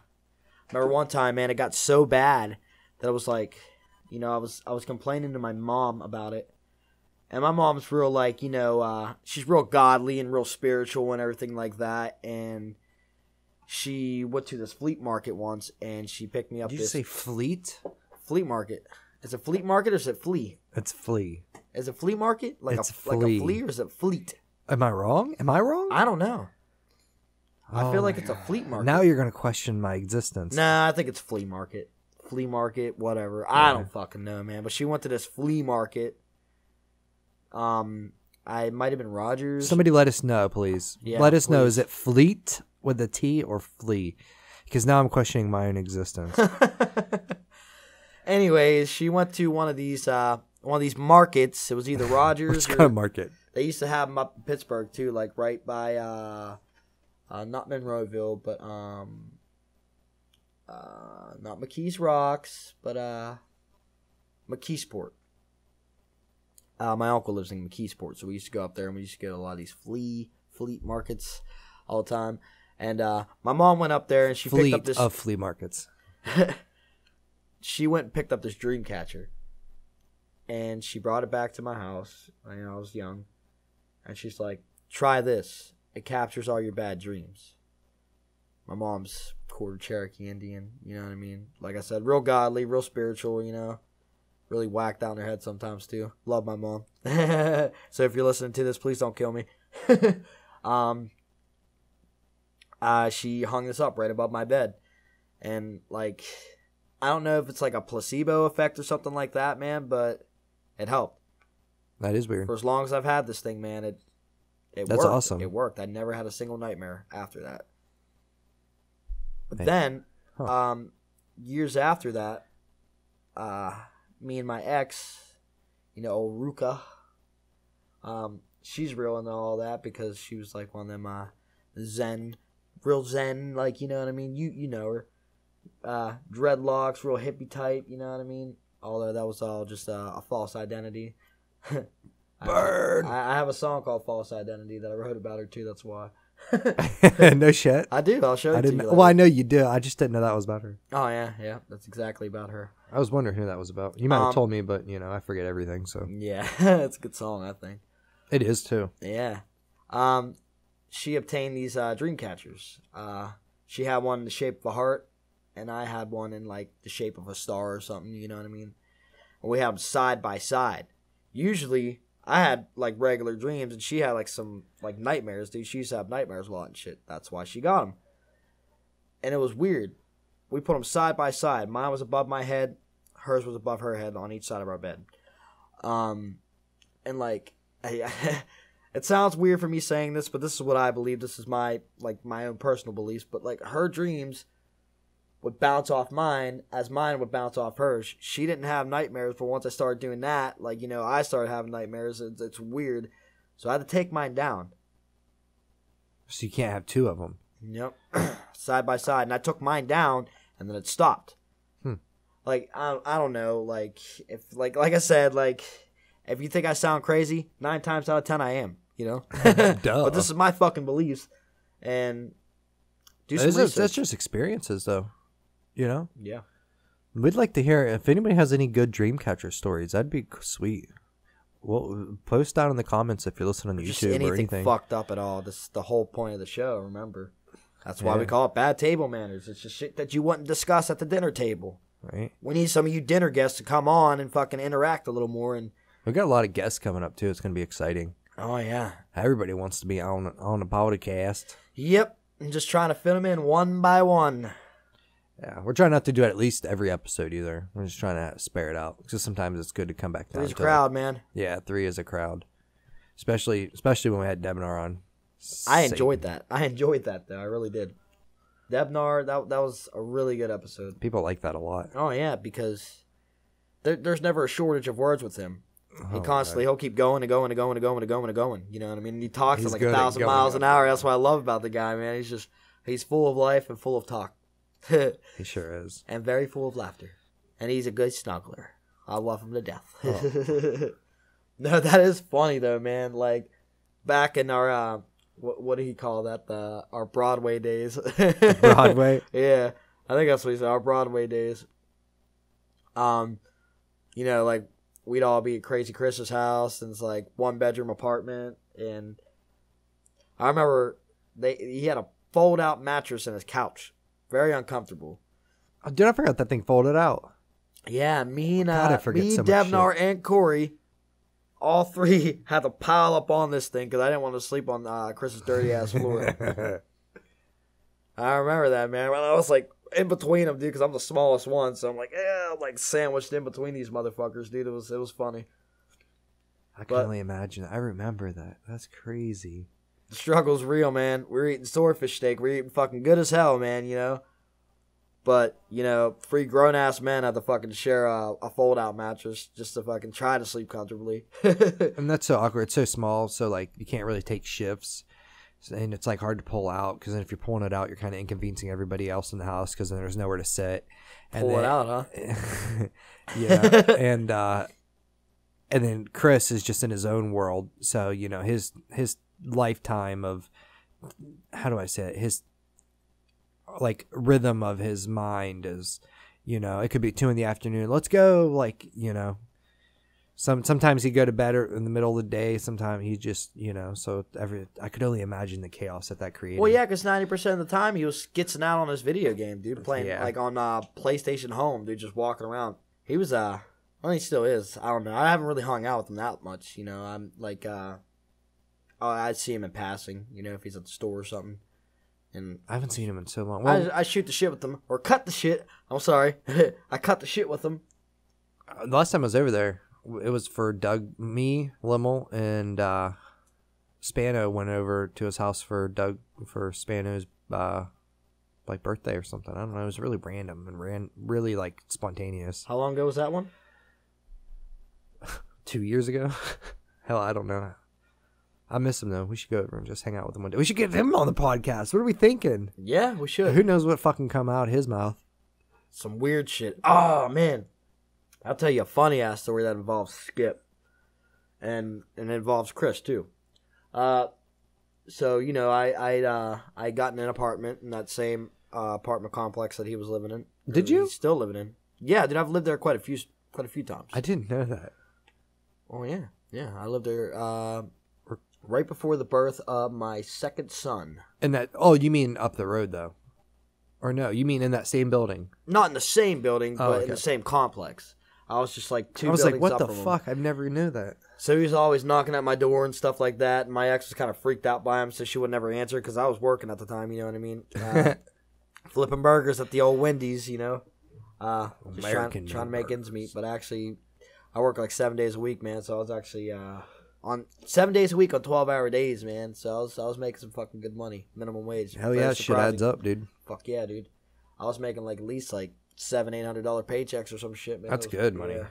[SPEAKER 1] remember one time, man, it got so bad that I was like, I was complaining to my mom about it. And my mom's real, like, she's real godly and real spiritual and everything like that. And she went to this flea market once, and she picked me up.
[SPEAKER 2] Did you say fleet?
[SPEAKER 1] Flea market. Is it flea market or is it flea?
[SPEAKER 2] It's flea.
[SPEAKER 1] Is it flea market? Like
[SPEAKER 2] it's
[SPEAKER 1] like a flea or is it fleet?
[SPEAKER 2] Am I wrong? I don't
[SPEAKER 1] know. I feel like it's a fleet market.
[SPEAKER 2] Now you're going to question my existence.
[SPEAKER 1] Nah, I think it's flea market. Flea market, whatever. Yeah. I don't fucking know, man. But she went to this flea market. I might have been Rogers.
[SPEAKER 2] Somebody let us know, please.
[SPEAKER 1] Yeah,
[SPEAKER 2] let us
[SPEAKER 1] please.
[SPEAKER 2] know. Is it fleet with a T or flea? Because now I'm questioning my own existence.
[SPEAKER 1] Anyways, she went to one of these markets. It was either Rogers
[SPEAKER 2] Which kind of market?
[SPEAKER 1] They used to have them up in Pittsburgh too, like right by not Monroeville, but not McKees Rocks, but McKeesport. My uncle lives in McKeesport, so we used to go up there and we used to get a lot of these flea markets all the time. And my mom went up there and she picked up this
[SPEAKER 2] of flea markets.
[SPEAKER 1] She went and picked up this dream catcher, and she brought it back to my house. I was young, and she's like, "Try this. It captures all your bad dreams." My mom's quarter Cherokee Indian, you know what I mean? Like I said, real godly, real spiritual, you know. Really whacked out in her head sometimes too. Love my mom. So if you're listening to this, please don't kill me. She hung this up right above my bed, and like, I don't know if it's like a placebo effect or something like that, man, but it helped.
[SPEAKER 2] That is weird.
[SPEAKER 1] For as long as I've had this thing, man, it
[SPEAKER 2] That's
[SPEAKER 1] worked.
[SPEAKER 2] awesome.
[SPEAKER 1] It worked. I never had a single nightmare after that. But then, years after that, me and my ex, you know, old Ruka, she's real into all that because she was like one of them real zen, like, you know what I mean? You know her. Dreadlocks, real hippie type, you know what I mean? Although that was all just a false identity.
[SPEAKER 2] Bird!
[SPEAKER 1] I have a song called False Identity that I wrote about her too, that's why.
[SPEAKER 2] No shit.
[SPEAKER 1] I do, I'll show it to you later.
[SPEAKER 2] Well, I know you do. I just didn't know that was about her.
[SPEAKER 1] Oh, yeah, that's exactly about her.
[SPEAKER 2] I was wondering who that was about. You might have told me, but, you know, I forget everything, so.
[SPEAKER 1] Yeah, it's a good song, I think.
[SPEAKER 2] It is, too.
[SPEAKER 1] Yeah. She obtained these dream catchers. She had one in the shape of a heart, and I had one in, like, the shape of a star or something, you know what I mean? And we had them side by side. Usually, I had, like, regular dreams, and she had, like, some, like, nightmares, dude. She used to have nightmares a lot and shit. That's why she got them. And it was weird. We put them side by side. Mine was above my head. Hers was above her head on each side of our bed. And, like, it sounds weird for me saying this, but this is what I believe. This is my own personal beliefs. But, like, her dreams would bounce off mine as mine would bounce off hers. She didn't have nightmares, but once I started doing that, like, you know, I started having nightmares. It's weird. So I had to take mine down.
[SPEAKER 2] So you can't have two of them.
[SPEAKER 1] Yep. Side by side. And I took mine down, and then it stopped. Like, I don't know. Like, if like I said, like, if you think I sound crazy, 9 times out of 10 I am, you know?
[SPEAKER 2] Duh.
[SPEAKER 1] But this is my fucking beliefs. And do some research.
[SPEAKER 2] That's just experiences, though. You know?
[SPEAKER 1] Yeah.
[SPEAKER 2] We'd like to hear if anybody has any good Dreamcatcher stories. That'd be sweet. Well, post down in the comments if you're listening on
[SPEAKER 1] just
[SPEAKER 2] YouTube
[SPEAKER 1] anything
[SPEAKER 2] or anything.
[SPEAKER 1] Fucked up at all. This is the whole point of the show, remember? That's why we call it bad table manners. It's just shit that you wouldn't discuss at the dinner table.
[SPEAKER 2] Right.
[SPEAKER 1] We need some of you dinner guests to come on and fucking interact a little more. And
[SPEAKER 2] we've got a lot of guests coming up, too. It's going to be exciting.
[SPEAKER 1] Oh, yeah.
[SPEAKER 2] Everybody wants to be on a podcast.
[SPEAKER 1] Yep. I'm just trying to fit them in one by one.
[SPEAKER 2] Yeah, we're trying not to do it at least every episode either. We're just trying to spare it out. Because sometimes it's good to come back down.
[SPEAKER 1] There's a crowd, man.
[SPEAKER 2] Yeah, 3 is a crowd. Especially when we had Debinar on.
[SPEAKER 1] I enjoyed that. Though. I really did. Debnar, that was a really good episode.
[SPEAKER 2] People like that a lot.
[SPEAKER 1] Oh, yeah, because there's never a shortage of words with him. He'll keep going and going and going and going and going and going. You know what I mean? And he talks at like 1,000 miles an hour. That's what I love about the guy, man. He's full of life and full of talk.
[SPEAKER 2] He sure is.
[SPEAKER 1] And very full of laughter. And he's a good snuggler. I love him to death. Oh. No, that is funny, though, man. Like, back in our... What do you call that? Our Broadway days.
[SPEAKER 2] Broadway?
[SPEAKER 1] Yeah. I think that's what he said. Our Broadway days. You know, like, we'd all be at Crazy Chris's house, and it's like 1-bedroom apartment. And I remember he had a fold-out mattress in his couch. Very uncomfortable.
[SPEAKER 2] Oh, dude, I forgot that thing folded out.
[SPEAKER 1] Yeah, me,
[SPEAKER 2] so
[SPEAKER 1] Debnar, and Corey, all 3 had to pile up on this thing because I didn't want to sleep on Chris's dirty ass floor. I remember that, man. When I was like in between them, dude, because I'm the smallest one, so I'm like, I'm like sandwiched in between these motherfuckers, dude. It was funny.
[SPEAKER 2] I can only imagine. I remember that. That's crazy.
[SPEAKER 1] The struggle's real, man. We're eating swordfish steak. We're eating fucking good as hell, man. You know. But, you know, 3 grown-ass men had to fucking share a fold-out mattress just to fucking try to sleep comfortably.
[SPEAKER 2] And that's so awkward. It's so small, so, like, you can't really take shifts. and it's like hard to pull out because then if you're pulling it out, you're kind of inconveniencing everybody else in the house because then there's nowhere to sit. And
[SPEAKER 1] pull
[SPEAKER 2] then,
[SPEAKER 1] it out, huh?
[SPEAKER 2] Yeah, and then Chris is just in his own world, so his lifetime of, how do I say it, his like rhythm of his mind is, it could be 2 PM. Let's go, like, Sometimes he'd go to bed in the middle of the day. Sometimes he just, so I could only imagine the chaos that created.
[SPEAKER 1] Well, yeah, because 90% of the time he was skitzing out on his video game, dude, playing like on PlayStation Home, dude, just walking around. He was, well, he still is. I don't know. I haven't really hung out with him that much, I'm like, I'd see him in passing, if he's at the store or something. And
[SPEAKER 2] I haven't seen him in so long. Well,
[SPEAKER 1] I shoot the shit with him, or cut the shit. I'm sorry, I cut the shit with him.
[SPEAKER 2] The last time I was over there, it was for Doug, me, Limmel, and Spano went over to his house for Spano's like birthday or something. I don't know. It was really random and really like spontaneous.
[SPEAKER 1] How long ago was that one?
[SPEAKER 2] 2 years ago. Hell, I don't know. I miss him though. We should go over and just hang out with him one day. We should get him on the podcast. What are we thinking?
[SPEAKER 1] Yeah, we should.
[SPEAKER 2] Who knows what fucking come out his mouth?
[SPEAKER 1] Some weird shit. Oh man. I'll tell you a funny ass story that involves Skip, and it involves Chris too. So I got in an apartment in that same apartment complex that he was living in.
[SPEAKER 2] Did you?
[SPEAKER 1] He's still living in. Yeah, dude, I've lived there quite a few times.
[SPEAKER 2] I didn't know that.
[SPEAKER 1] Oh yeah. I lived there right before the birth of my second son.
[SPEAKER 2] And that? Oh, you mean up the road though? Or no, you mean in that same building?
[SPEAKER 1] Not in the same building, but in the same complex. I was just like two buildings up. I was like, what the
[SPEAKER 2] fuck? I've never knew that.
[SPEAKER 1] So he was always knocking at my door and stuff like that. And my ex was kind of freaked out by him, so she would never answer because I was working at the time, you know what I mean? Flipping burgers at the old Wendy's, just trying to make ends meet. But actually, I work like 7 days a week, man. So I was actually on 7 days a week on 12-hour days, man. So I was making some fucking good money, minimum wage.
[SPEAKER 2] Hell yeah, shit adds up, dude.
[SPEAKER 1] Fuck yeah, dude. I was making like at least like $700-800 paychecks or some shit, man.
[SPEAKER 2] That's good money.
[SPEAKER 1] Yeah.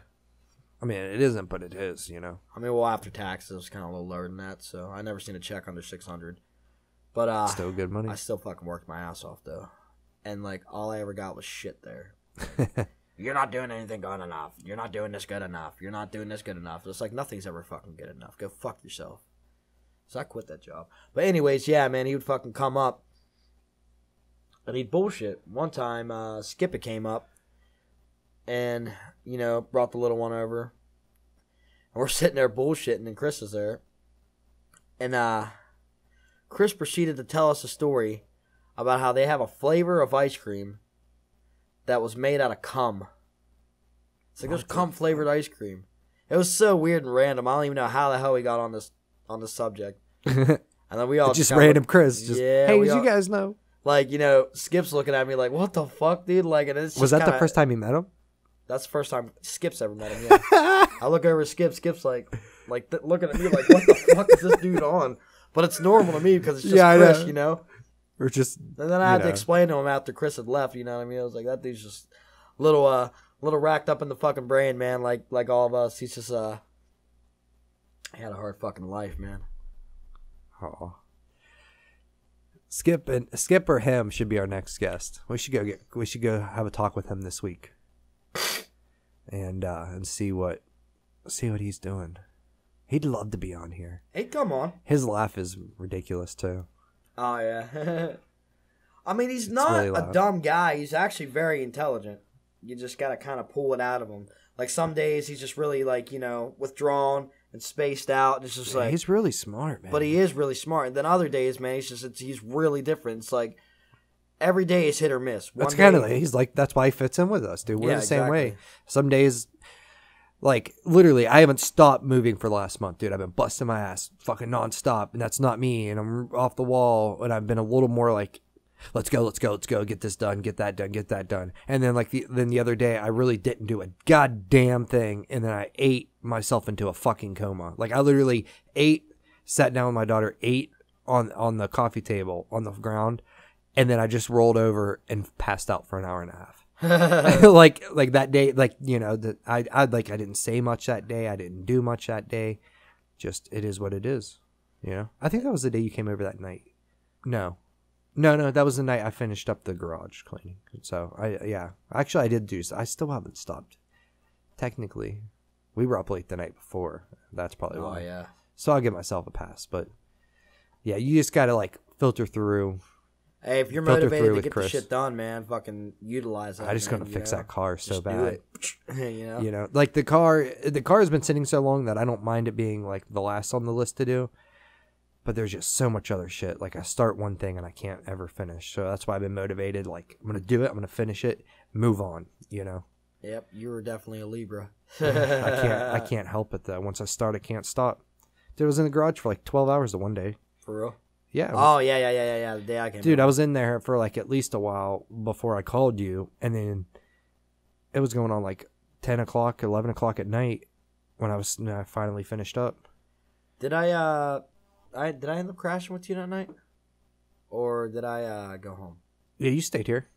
[SPEAKER 2] I mean, it isn't, but it is,
[SPEAKER 1] I mean, well, after taxes, it was kind of a little lower than that, so I never seen a check under $600. But
[SPEAKER 2] still good money.
[SPEAKER 1] I still fucking worked my ass off though, and like all I ever got was shit there. You're not doing anything good enough. You're not doing this good enough. You're not doing this good enough. It's like nothing's ever fucking good enough. Go fuck yourself. So I quit that job. But anyways, yeah, man, he would fucking come up. And he'd bullshit. One time, Skipper came up and, brought the little one over. And we're sitting there bullshitting, and Chris is there. And Chris proceeded to tell us a story about how they have a flavor of ice cream that was made out of cum. It's like there's cum-flavored ice cream. It was so weird and random. I don't even know how the hell we got on this subject. And then we all
[SPEAKER 2] just random Chris. Just, hey, did you guys know?
[SPEAKER 1] Like, Skip's looking at me like, what the fuck, dude? Like, and it's just
[SPEAKER 2] was that the first time you met him?
[SPEAKER 1] That's the first time Skip's ever met him, yeah. I look over at Skip's like looking at me like, what the fuck is this dude on? But it's normal to me because it's just Chris,
[SPEAKER 2] Or just,
[SPEAKER 1] and then I had to explain to him after Chris had left, you know what I mean? I was like, that dude's just little racked up in the fucking brain, man, like all of us. He's just, he had a hard fucking life, man.
[SPEAKER 2] Oh. Skip or him should be our next guest. We should go have a talk with him this week, and see what he's doing. He'd love to be on here.
[SPEAKER 1] Hey, come on.
[SPEAKER 2] His laugh is ridiculous too.
[SPEAKER 1] Oh yeah. I mean, he's not really a dumb guy. He's actually very intelligent. You just gotta kind of pull it out of him. Like some days he's just really like withdrawn and spaced out. And it's just like
[SPEAKER 2] he's really smart, man.
[SPEAKER 1] But he is really smart. And then other days, man, he's really different. It's like every day is hit or miss.
[SPEAKER 2] That's kind of he's like that's why he fits in with us, dude. We're the same way. Some days, like literally, I haven't stopped moving for the last month, dude. I've been busting my ass, fucking nonstop, and that's not me. And I'm off the wall, and I've been a little more like, let's go, get this done, get that done. And then the other day, I really didn't do a goddamn thing, and then I ate myself into a fucking coma. Like I literally sat down with my daughter, ate on the coffee table on the ground, and then I just rolled over and passed out for an hour and a half. like that day, I didn't say much that day. I didn't do much that day. Just it is what it is. I think that was the day you came over that night. No. No, that was the night I finished up the garage cleaning. So, Actually, I did do so. I still haven't stopped. Technically. We were up late the night before. That's probably why.
[SPEAKER 1] Oh, yeah.
[SPEAKER 2] So I'll give myself a pass. But, yeah, you just got to, like, filter through.
[SPEAKER 1] Hey, if you're motivated to get the shit done, man, fucking utilize that.
[SPEAKER 2] I just got to fix that car so bad.
[SPEAKER 1] You know?
[SPEAKER 2] Like, the car has been sitting so long that I don't mind it being, like, the last on the list to do. But there's just so much other shit. Like, I start one thing and I can't ever finish. So that's why I've been motivated. Like, I'm going to do it. I'm going to finish it. Move on,
[SPEAKER 1] Yep, you were definitely a Libra.
[SPEAKER 2] I can't help it, though. Once I start, I can't stop. Dude, I was in the garage for like 12 hours the one day.
[SPEAKER 1] For real?
[SPEAKER 2] Yeah.
[SPEAKER 1] Oh, yeah. The day I came.
[SPEAKER 2] Dude, I was in there for like at least a while before I called you. And then it was going on like 10 o'clock, 11 o'clock at night when I finally finished up.
[SPEAKER 1] Did I end up crashing with you that night? Or did I go home?
[SPEAKER 2] Yeah, you stayed here.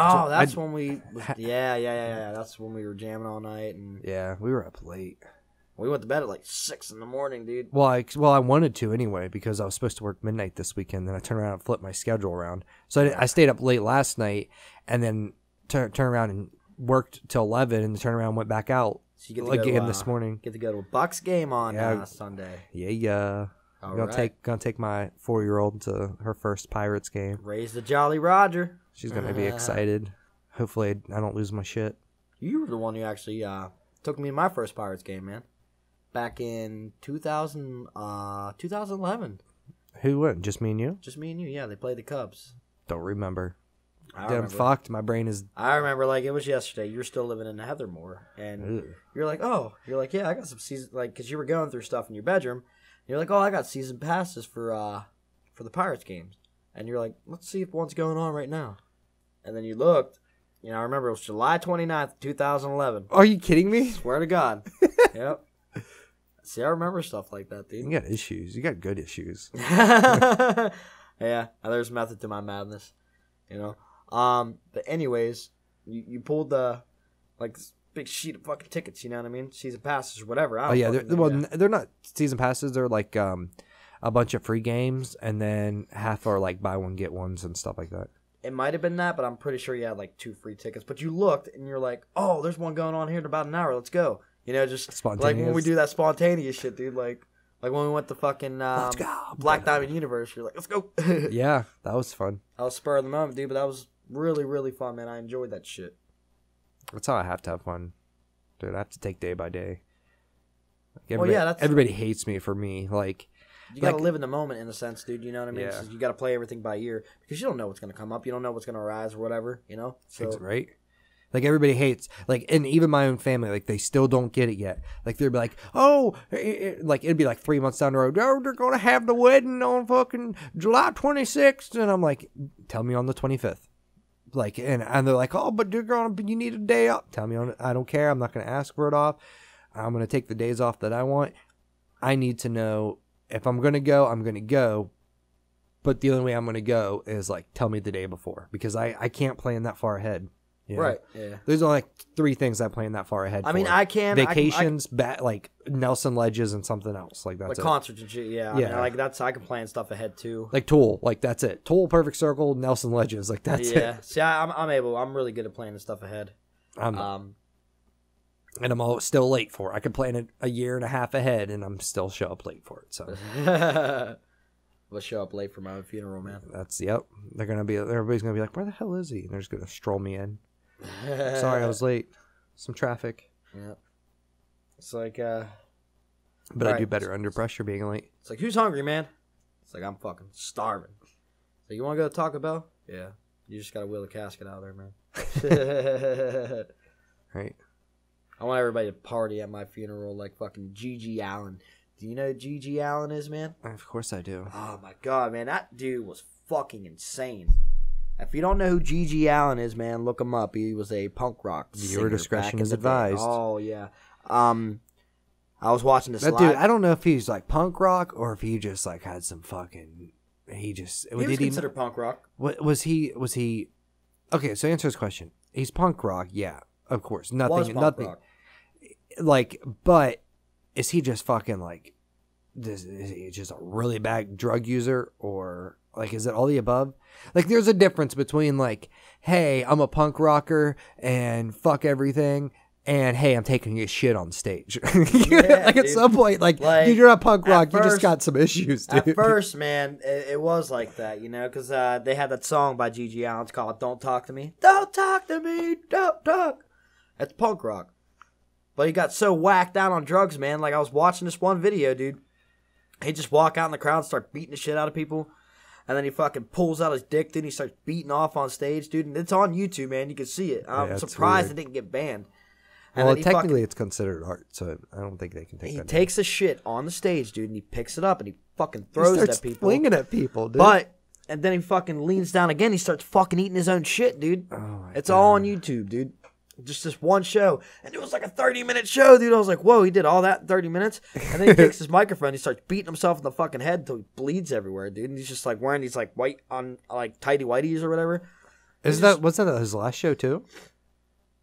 [SPEAKER 1] Oh, that's when we... Yeah. That's when we were jamming all night. And
[SPEAKER 2] yeah, we were up late.
[SPEAKER 1] We went to bed at like 6 in the morning, dude.
[SPEAKER 2] Well, I wanted to anyway because I was supposed to work midnight this weekend. Then I turned around and flipped my schedule around. So I stayed up late last night and then turned around and worked till 11 and turned around and went back out
[SPEAKER 1] so you get to
[SPEAKER 2] again this morning.
[SPEAKER 1] Get to go to a Bucks game on Sunday.
[SPEAKER 2] Yeah. I'm gonna take my 4-year-old to her first Pirates game.
[SPEAKER 1] Raise the Jolly Roger.
[SPEAKER 2] She's gonna be excited. Hopefully, I don't lose my shit.
[SPEAKER 1] You were the one who actually took me to my first Pirates game, man. Back in 2011.
[SPEAKER 2] Who went? Just me and you?
[SPEAKER 1] Just me and you. Yeah, they played the Cubs.
[SPEAKER 2] Don't remember.
[SPEAKER 1] I'm
[SPEAKER 2] fucked. My brain is.
[SPEAKER 1] I remember like it was yesterday. You were still living in Heathermore, and you're like, yeah, I got some season because you were going through stuff in your bedroom. You're like, I got season passes for the Pirates games. And you're like, let's see if one's going on right now. And then you looked. I remember it was July 29th, 2011.
[SPEAKER 2] Are you kidding me?
[SPEAKER 1] Swear to God. Yep. See, I remember stuff like that, dude.
[SPEAKER 2] You got issues. You got good issues.
[SPEAKER 1] Yeah. There's method to my madness. But anyways, you pulled the, like, this big sheet of fucking tickets, you know what I mean? Season passes or whatever.
[SPEAKER 2] They're not season passes. They're like a bunch of free games, and then half are like buy one get ones and stuff like that.
[SPEAKER 1] It might have been that, but I'm pretty sure you had like 2 free tickets. But you looked and you're like, oh, there's one going on here in about an hour. Let's go. Just like when we do that spontaneous shit, dude. Like when we went to fucking
[SPEAKER 2] let's go.
[SPEAKER 1] Black Diamond Universe. You're like, let's go.
[SPEAKER 2] Yeah, that was fun.
[SPEAKER 1] I was spur of the moment, dude, but that was really, really fun, man. I enjoyed that shit.
[SPEAKER 2] That's how I have to have fun. Dude, I have to take day by day. Everybody hates me for me. Like,
[SPEAKER 1] you gotta live in the moment in a sense, dude. You know what I mean?
[SPEAKER 2] Yeah.
[SPEAKER 1] So you gotta play everything by ear because you don't know what's gonna come up. You don't know what's gonna arise or whatever. So
[SPEAKER 2] right. Like everybody hates. Like, and even my own family, like they still don't get it yet. Like they'll be like, like it'd be like 3 months down the road. Oh, they're gonna have the wedding on fucking July 26th, and I'm like, tell me on the 25th. Like, and they're like, oh, but you need a day off. Tell me on it. I don't care. I'm not gonna ask for it off. I'm gonna take the days off that I want. I need to know if I'm gonna go. I'm gonna go. But the only way I'm gonna go is like tell me the day before because I can't plan that far ahead.
[SPEAKER 1] Right. Yeah.
[SPEAKER 2] There's only like 3 things I plan that far ahead.
[SPEAKER 1] I mean, I can
[SPEAKER 2] vacations, like Nelson Ledges, and something else. Like that's
[SPEAKER 1] like concerts and shit. Yeah. I mean, like I can plan stuff ahead too.
[SPEAKER 2] Like Tool. Like that's it. Tool, Perfect Circle, Nelson Ledges. Like that's it.
[SPEAKER 1] Yeah. See, I'm really good at planning stuff ahead.
[SPEAKER 2] And I'm still late for it. I could plan it a year and a half ahead, and I'm still show up late for it. So.
[SPEAKER 1] We'll show up late for my own funeral, man.
[SPEAKER 2] Everybody's gonna be like, where the hell is he? And they're just gonna stroll me in. Sorry, I was late. Some traffic.
[SPEAKER 1] Yeah. It's like,
[SPEAKER 2] but I do better under pressure being late.
[SPEAKER 1] It's like, who's hungry, man? It's like, I'm fucking starving. So you want to go to Taco Bell? Yeah. You just got to wheel the casket out of there, man.
[SPEAKER 2] Right.
[SPEAKER 1] I want everybody to party at my funeral like fucking Gigi Allin. Do you know who Gigi Allin is, man?
[SPEAKER 2] Of course I do.
[SPEAKER 1] Oh, my God, man. That dude was fucking insane. If you don't know who Gigi Allin is, man, look him up. He was a punk rock singer.
[SPEAKER 2] Your discretion is advised.
[SPEAKER 1] Oh, yeah. I was watching this live.
[SPEAKER 2] Dude, I don't know if he's like punk rock or if he just like had some fucking... He was
[SPEAKER 1] considered punk rock.
[SPEAKER 2] What was he... Okay, so answer this question. He's punk rock, yeah, of course. Nothing.
[SPEAKER 1] Rock.
[SPEAKER 2] Like, but is he just fucking like... Is he just a really bad drug user or Like, is it all the above? Like, there's a difference between like, hey, I'm a punk rocker and fuck everything, and hey, I'm taking a shit on stage.
[SPEAKER 1] Yeah,
[SPEAKER 2] like, at some point, like, dude, you're not punk rock. You just got some issues, dude.
[SPEAKER 1] At first, man, it was like that, you know, because they had that song by G.G. Allin. It's called "Don't Talk to Me." Don't talk to me. Don't talk. That's punk rock. But he got so whacked out on drugs, man. Like, I was watching this one video, dude. He'd just walk out in the crowd and start beating the shit out of people. And then he fucking pulls out his dick, dude, and he starts beating off on stage, dude. And it's on YouTube, man. You can see it. I'm surprised it didn't get banned. And
[SPEAKER 2] well, technically it's considered art, so I don't think they can take that.
[SPEAKER 1] He takes a shit on the stage, dude, and he picks it up and he fucking throws it at people.
[SPEAKER 2] Flinging at people, dude.
[SPEAKER 1] And then he fucking leans down again. He starts fucking eating his own shit, dude.
[SPEAKER 2] Oh
[SPEAKER 1] it's all on YouTube, dude. Just this one show. And it was like a 30-minute show, dude. I was like, whoa, he did all that in 30 minutes? And then he takes his microphone, he starts beating himself in the fucking head until he bleeds everywhere, dude. And he's just like wearing these like white on like tighty whities or whatever.
[SPEAKER 2] Was that his last show too?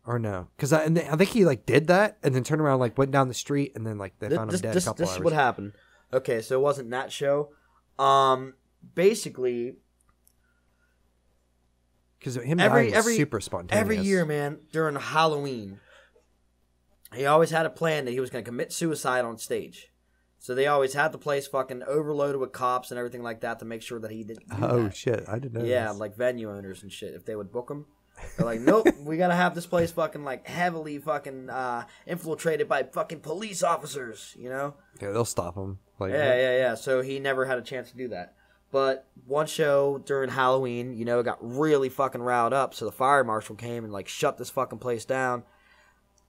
[SPEAKER 2] Or no? Because I think he like did that and then turned around, like went down the street, and then like they found him dead a couple hours.
[SPEAKER 1] This is what happened. Okay, so it wasn't that show. Basically,
[SPEAKER 2] because him dying was super spontaneous.
[SPEAKER 1] Every year, man, during Halloween, he always had a plan that he was going to commit suicide on stage. So they always had the place fucking overloaded with cops and everything like that to make sure that he didn't do that.
[SPEAKER 2] Shit, I didn't know.
[SPEAKER 1] Yeah,
[SPEAKER 2] this.
[SPEAKER 1] Like venue owners and shit, if they would book him. They're like, nope, we gotta have this place fucking like heavily fucking infiltrated by fucking police officers, you know?
[SPEAKER 2] Yeah, they'll stop him. Like,
[SPEAKER 1] yeah. So he never had a chance to do that. But one show during Halloween, you know, it got really fucking riled up. So the fire marshal came and like shut this fucking place down.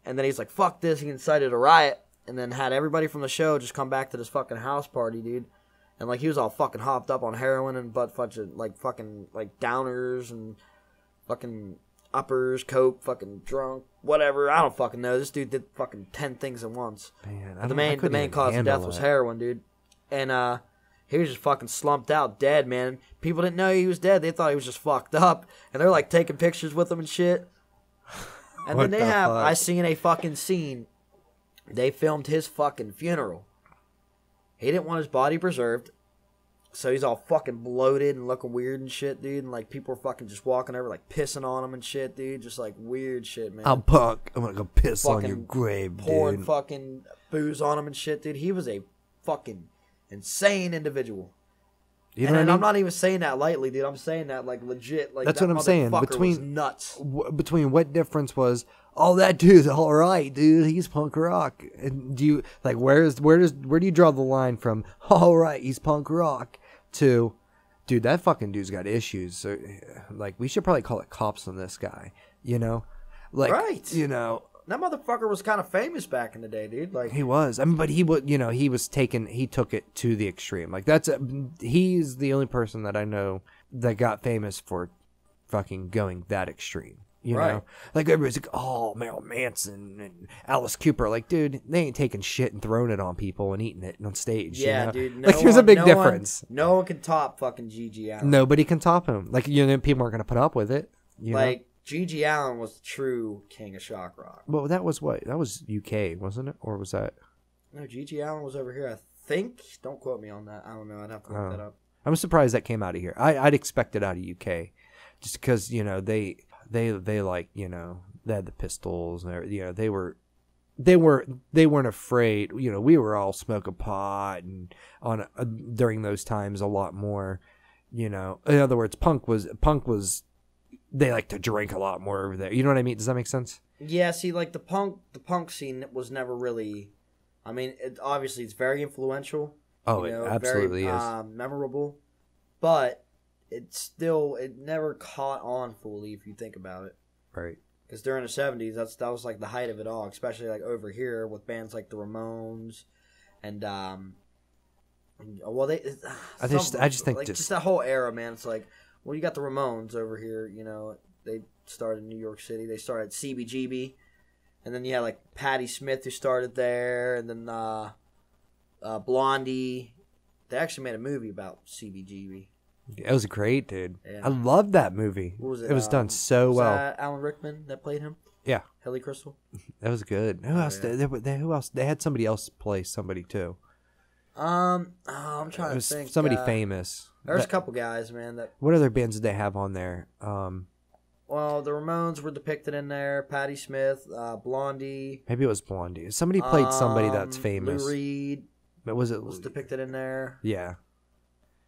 [SPEAKER 1] And then he's like, fuck this. He incited a riot. And then had everybody from the show just come back to this fucking house party, dude. And like he was all fucking hopped up on heroin and butt fudge, like fucking like downers and fucking uppers, coke, fucking drunk, whatever. I don't fucking know. This dude did fucking 10 things at once.
[SPEAKER 2] Man,
[SPEAKER 1] the main cause of death was heroin, dude. And he was just fucking slumped out, dead, man. People didn't know he was dead. They thought he was just fucked up. And they're like taking pictures with him and shit. And then I seen a fucking scene. They filmed his fucking funeral. He didn't want his body preserved. So he's all fucking bloated and looking weird and shit, dude. And like people were fucking just walking over, like pissing on him and shit, dude. Just like weird shit, man.
[SPEAKER 2] I'm punk. I'm gonna go piss on your grave,
[SPEAKER 1] pouring
[SPEAKER 2] dude.
[SPEAKER 1] Fucking booze on him and shit, dude. He was a fucking insane individual.
[SPEAKER 2] You know what I mean?
[SPEAKER 1] I'm not even saying that lightly, dude. I'm saying that like legit. Like
[SPEAKER 2] that's what I'm saying.
[SPEAKER 1] Between nuts.
[SPEAKER 2] Between what difference was? Oh, that dude's all right, dude. He's punk rock. And do you like where do you draw the line from? All right, he's punk rock to, dude, that fucking dude's got issues. So, like, we should probably call it cops on this guy. You know, like, right? You know,
[SPEAKER 1] that motherfucker was kind of famous back in the day, dude. Like
[SPEAKER 2] he was. I mean, but he would, you know, he took it to the extreme. Like he's the only person that I know that got famous for fucking going that extreme. You know, like everybody's like, oh, Marilyn Manson and Alice Cooper. Like, dude, they ain't taking shit and throwing it on people and eating it on stage.
[SPEAKER 1] Yeah,
[SPEAKER 2] you know?
[SPEAKER 1] dude.
[SPEAKER 2] Like, there's a big difference.
[SPEAKER 1] No one can top fucking G.G. Allin.
[SPEAKER 2] Nobody can top him. Like, you know, people aren't going to put up with it. You know?
[SPEAKER 1] G.G. Allin was the true king of shock rock.
[SPEAKER 2] Well, that was what? That was UK, wasn't it? Or was that?
[SPEAKER 1] No, G.G. Allin was over here, I think. Don't quote me on that. I don't know. I'd have to look that up.
[SPEAKER 2] I'm surprised that came out of here. I'd expect it out of UK, just because, you know, they like, you know, they had the pistols and, you know, they weren't afraid. You know, we were all smoking pot and during those times a lot more, you know, in other words, punk was they like to drink a lot more over there. You know what I mean? Does that make sense?
[SPEAKER 1] Yeah. See, like the punk scene was never really, I mean, obviously it's very influential.
[SPEAKER 2] Oh, you know, it absolutely
[SPEAKER 1] very,
[SPEAKER 2] is.
[SPEAKER 1] Memorable, but it never caught on fully if you think about it.
[SPEAKER 2] Right.
[SPEAKER 1] Because during the 70s, that was like the height of it all, especially like over here with bands like the Ramones and I just think just that whole era, man. It's like, well, you got the Ramones over here, you know, they started in New York City. They started CBGB, and then you had like Patti Smith who started there, and then Blondie. They actually made a movie about CBGB.
[SPEAKER 2] It was great, dude.
[SPEAKER 1] Yeah.
[SPEAKER 2] I loved that movie.
[SPEAKER 1] What was it?
[SPEAKER 2] It was done so well.
[SPEAKER 1] That Alan Rickman that played him?
[SPEAKER 2] Yeah.
[SPEAKER 1] Helly Crystal?
[SPEAKER 2] That was good. Who else? Yeah. Who else? They had somebody else play somebody too.
[SPEAKER 1] I'm trying to think.
[SPEAKER 2] Somebody famous.
[SPEAKER 1] There's a couple guys, man.
[SPEAKER 2] What other bands did they have on there?
[SPEAKER 1] Well, the Ramones were depicted in there. Patti Smith, Blondie.
[SPEAKER 2] Maybe it was Blondie. Somebody played somebody that's famous.
[SPEAKER 1] Lou Reed.
[SPEAKER 2] But
[SPEAKER 1] was depicted in there.
[SPEAKER 2] Yeah.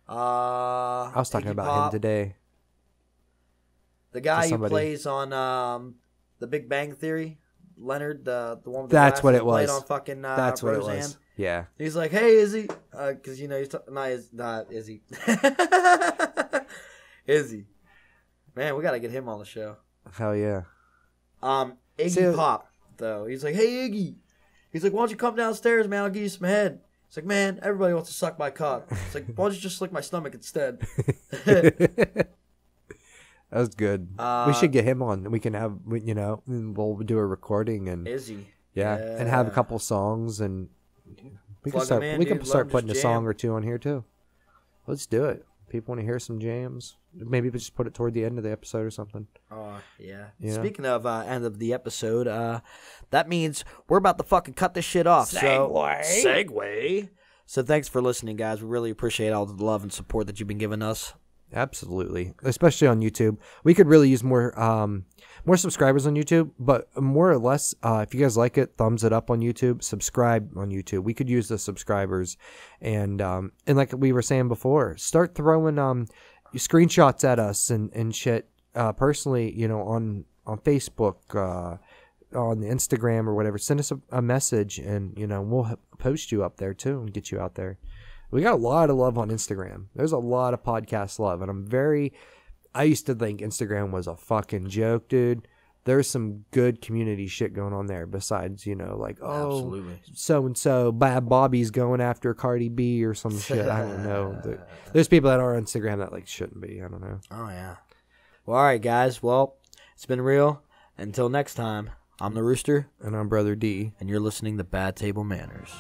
[SPEAKER 1] I
[SPEAKER 2] was talking about him today.
[SPEAKER 1] The guy who plays on The Big Bang Theory, Leonard, the one with the
[SPEAKER 2] that's what it was.
[SPEAKER 1] Played on fucking
[SPEAKER 2] that's what
[SPEAKER 1] Roseanne.
[SPEAKER 2] It was. Yeah.
[SPEAKER 1] He's like, "Hey, Izzy," because he's not Izzy. Izzy. Man, we gotta get him on the show.
[SPEAKER 2] Hell yeah.
[SPEAKER 1] Iggy Pop though. He's like, "Hey, Iggy." He's like, "Why don't you come downstairs, man? I'll give you some head." It's like, "Man, everybody wants to suck my cock." It's like, "Why don't you just lick my stomach instead?"
[SPEAKER 2] That was good. We should get him on. We can have, we'll do a recording and
[SPEAKER 1] Izzy.
[SPEAKER 2] Yeah, and have a couple songs, and we can start. We can start putting a song or two on here too. Let's do it. People want to hear some jams. Maybe we just put it toward the end of the episode or something.
[SPEAKER 1] Oh, yeah. Speaking of end of the episode, that means we're about to fucking cut this shit off. Segue. So thanks for listening, guys. We really appreciate all the love and support that you've been giving us.
[SPEAKER 2] Absolutely, especially on YouTube. We could really use more subscribers on YouTube, but more or less, if you guys like it, thumbs it up on YouTube, subscribe on YouTube. We could use the subscribers, and like we were saying before, start throwing screenshots at us and shit. Personally, on Facebook, on Instagram or whatever. Send us a message, and we'll post you up there too and get you out there. We got a lot of love on Instagram. There's a lot of podcast love, and I used to think Instagram was a fucking joke, dude. There's some good community shit going on there besides,
[SPEAKER 1] Absolutely.
[SPEAKER 2] So-and-so, Bad Bobby's going after Cardi B or some shit. I don't know. There's people that are on Instagram that, shouldn't be. I don't know.
[SPEAKER 1] Oh, yeah. Well, all right, guys. Well, it's been real. Until next time, I'm the Rooster.
[SPEAKER 2] And I'm Brother D.
[SPEAKER 1] And you're listening to Bad Table Manners.